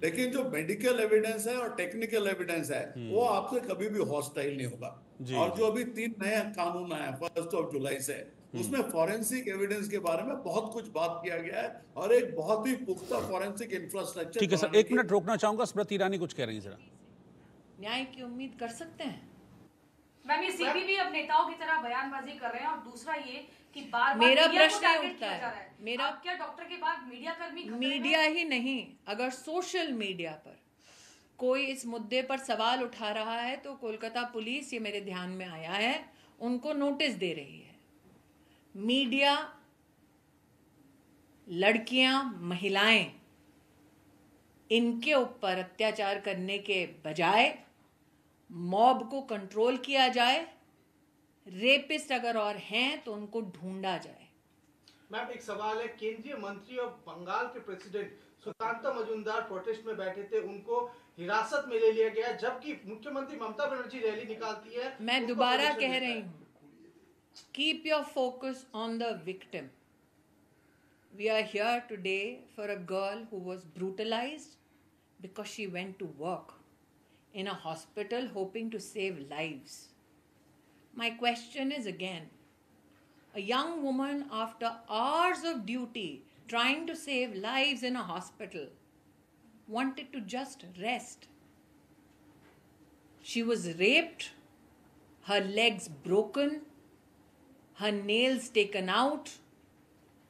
H: लेकिन जो मेडिकल एविडेंस है और टेक्निकल एविडेंस है वो आपसे कभी भी हॉस्टाइल नहीं होगा। और जो अभी 3 नया कानून आया 1 जुलाई से, उसमें फॉरेंसिक एविडेंस के बारे में बहुत कुछ बात किया गया है और एक बहुत ही पुख्ता फॉरेंसिक इंफ्रास्ट्रक्चर।
A: ठीक है सर, 1 मिनट रोकना चाहूंगा, स्मृति ईरानी कुछ कह रही है। जरा
M: न्याय की उम्मीद कर सकते हैं?
N: मैम, ये सीपी भी अब नेताओं की तरह बयानबाजी कर रहे हैं, और दूसरा ये कि बार-बार
M: मेरा प्रश्न उठता है, मेरा
N: क्या डॉक्टर के बाद मीडिया कर्मी,
M: मीडिया ही नहीं, अगर सोशल मीडिया पर कोई इस मुद्दे पर सवाल उठा रहा है तो कोलकाता पुलिस, ये मेरे ध्यान में आया है, उनको नोटिस दे रही है। मीडिया, लड़कियां, महिलाएं, इनके ऊपर अत्याचार करने के बजाय मॉब को कंट्रोल किया जाए, रेपिस्ट अगर और हैं तो उनको ढूंढा जाए।
I: मैम, एक सवाल है, केंद्रीय मंत्री और बंगाल के प्रेसिडेंट सुकांता मजूमदार प्रोटेस्ट में बैठे थे, उनको हिरासत में ले लिया गया, जबकि मुख्यमंत्री ममता बनर्जी रैली निकालती है।
M: मैं दोबारा कह रही हूं, keep your focus on the victim. We are here today for a girl who was brutalized because she went to work in a hospital hoping to save lives. My question is again, a young woman after hours of duty trying to save lives in a hospital wanted to just rest. She was raped, her legs broken, her nails taken out,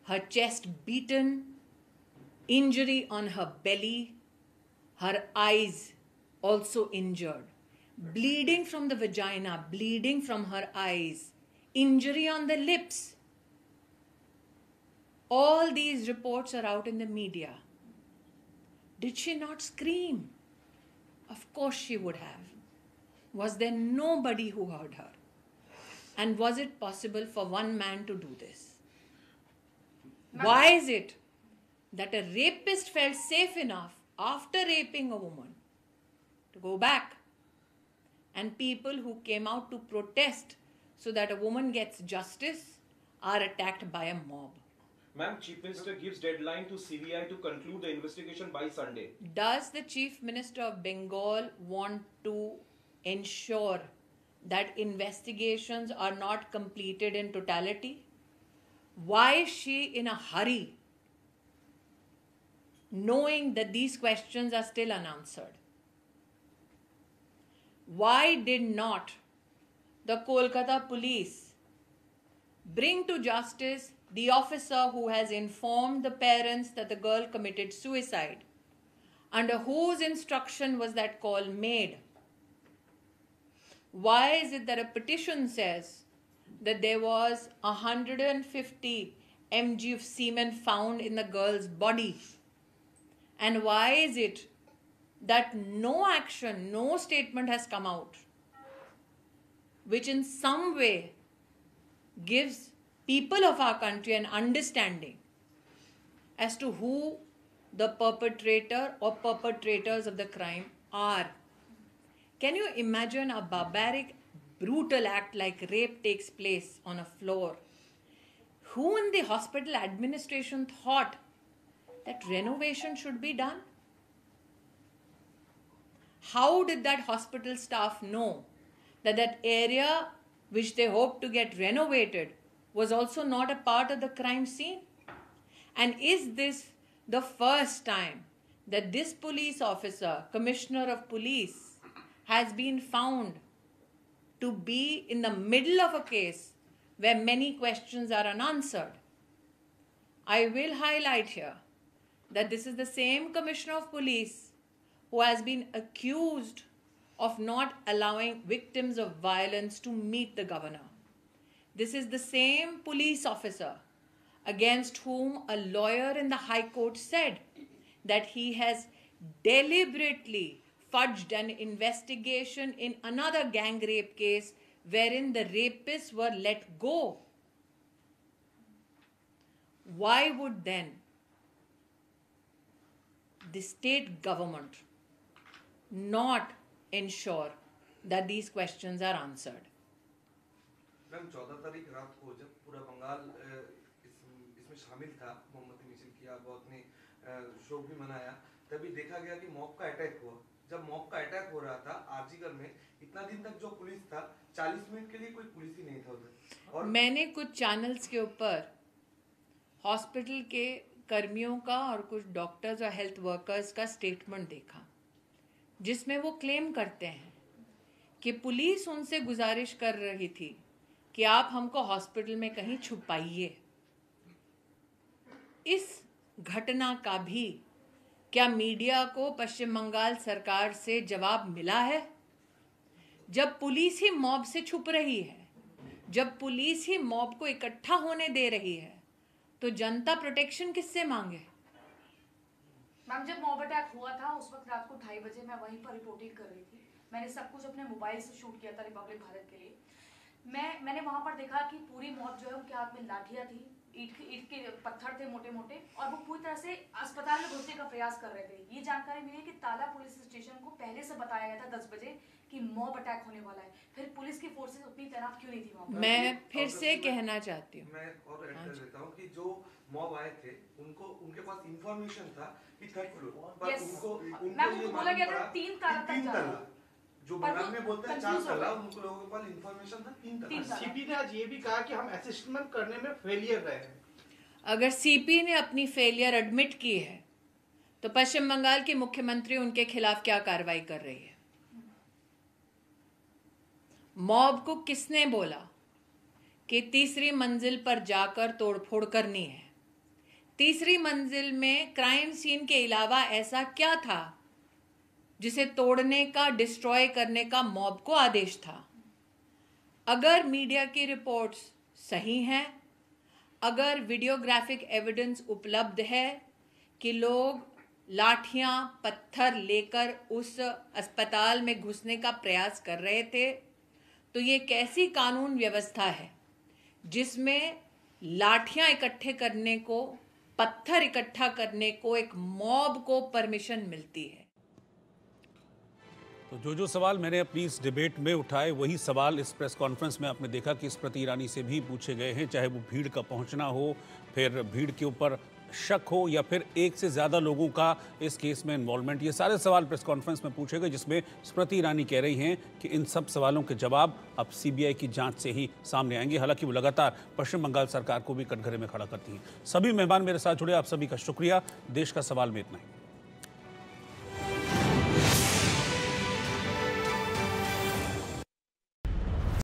M: her chest beaten, injury on her belly, her eyes also injured, bleeding from the vagina, bleeding from her eyes, injury on the lips. All these reports are out in the media. Did she not scream? Of course she would have. Was there nobody who heard her? And was it possible for one man to do this? Why is it that a rapist felt safe enough after raping a woman to go back, and people who came out to protest so that a woman gets justice are attacked by a mob?
O: Ma'am, Chief Minister gives deadline to CBI to conclude the investigation by Sunday.
M: Does the Chief Minister of Bengal want to ensure that investigations are not completed in totality? Why is she in a hurry, knowing that these questions are still unanswered? Why did not the Kolkata police bring to justice the officer who has informed the parents that the girl committed suicide? Under whose instruction was that call made? Why is it that a petition says that there was 150 mg of semen found in the girl's body? And why is it that no action, no statement has come out which in some way gives people of our country an understanding as to who the perpetrator or perpetrators of the crime are? Can you imagine a barbaric, brutal act like rape takes place on a floor? Who in the hospital administration thought that renovation should be done? How did that hospital staff know that that area which they hoped to get renovated was also not a part of the crime scene? And is this the first time that this police officer, commissioner of police, has been found to be in the middle of a case where many questions are unanswered. I will highlight here that this is the same Commissioner of Police who has been accused of not allowing victims of violence to meet the governor. This is the same police officer against whom a lawyer in the High Court said that he has deliberately fudged an investigation in another gang rape case wherein the rapists were let go. Why would then the state government not ensure that these questions are answered?
P: Ma'am 14 तारीख रात को जब पूरा बंगाल इसमें शामिल था, मोमबत्ती मिছিল किया, बहुत ने शोक भी मनाया, तभी देखा गया कि मॉब का अटैक हुआ। जब मॉब का अटैक हो रहा था आरजीकर में, इतना दिन तक जो पुलिस था 40 मिनट के लिए कोई पुलिस ही नहीं था उधर। और
M: मैंने कुछ चैनल्स के ऊपर हॉस्पिटल के कर्मियों का और कुछ डॉक्टर्स और हेल्थ वर्कर्स का स्टेटमेंट देखा, जिसमें वो क्लेम करते हैं कि पुलिस उनसे गुजारिश कर रही थी कि आप हमको हॉस्पिटल में कहीं छुपाइए। इस घटना का भी क्या मीडिया को पश्चिम बंगाल सरकार से जवाब मिला है? जब पुलिस ही मॉब से छुप रही है, जब पुलिस ही मॉब को इकट्ठा होने दे रही है, तो जनता प्रोटेक्शन किससे मांगे?
N: मैम, जब मॉब अटैक हुआ था उस वक्त रात को 2:30 बजे मैं वहीं पर रिपोर्टिंग कर रही थी। मैंने सब कुछ अपने मोबाइल से शूट किया था रिपब्लिक भारत के लिए। मैंने वहां पर देखा कि पूरी मॉब जो है उनके हाथ में लाठियां थी, ईंट के पत्थर थे मोटे मोटे, और वो पूरी तरह से अस्पताल में घुसने का प्रयास कर रहे थे। ये जानकारी मिली कि ताला पुलिस स्टेशन को पहले से बताया गया था 10 बजे कि मॉब अटैक होने वाला है। फिर पुलिस की फोर्सेस उतनी तैनात क्यों नहीं थी वहां पर?
M: मैं फिर से कहना चाहती हूँ,
P: मैं और ऐड कर देता हूँ कि जो मॉब आए थे उनके पास इंफॉर्मेशन था कि 3rd फ्लोर पर उनको
N: बोला गया था 3 ताला तक जाना।
P: जो बंगाल में बोलते हैं 4 ताला, उनको लोगों के पास इंफॉर्मेशन था 3 ताला।
I: सीपी ने आज ये भी कहा कि हम असेसमेंट करने में फेलियर रहे हैं।
M: अगर सीपी ने अपनी फेलियर एडमिट की है तो पश्चिम बंगाल की मुख्यमंत्री उनके खिलाफ क्या कार्रवाई कर रही है? मॉब को किसने बोला कि तीसरी मंजिल पर जाकर तोड़फोड़ करनी है? तीसरी मंजिल में क्राइम सीन के अलावा ऐसा क्या था जिसे तोड़ने का, डिस्ट्रॉय करने का मॉब को आदेश था? अगर मीडिया की रिपोर्ट्स सही हैं, अगर वीडियोग्राफिक एविडेंस उपलब्ध है कि लोग लाठियां, पत्थर लेकर उस अस्पताल में घुसने का प्रयास कर रहे थे, तो ये कैसी कानून व्यवस्था है जिसमें लाठियां इकट्ठे करने को, पत्थर इकट्ठा करने को एक मॉब को परमिशन मिलती है?
A: तो जो सवाल मैंने अपनी इस डिबेट में उठाए, वही सवाल इस प्रेस कॉन्फ्रेंस में आपने देखा कि स्मृति ईरानी से भी पूछे गए हैं, चाहे वो भीड़ का पहुंचना हो, फिर भीड़ के ऊपर शक हो, या फिर एक से ज़्यादा लोगों का इस केस में इन्वॉल्वमेंट। ये सारे सवाल प्रेस कॉन्फ्रेंस में पूछे गए, जिसमें स्मृति ईरानी कह रही हैं कि इन सब सवालों के जवाब अब सीबीआई की जांच से ही सामने आएंगे। हालांकि वो लगातार पश्चिम बंगाल सरकार को भी कटघरे में खड़ा करती हैं। सभी मेहमान मेरे साथ जुड़े, आप सभी का शुक्रिया। देश का सवाल में इतना ही।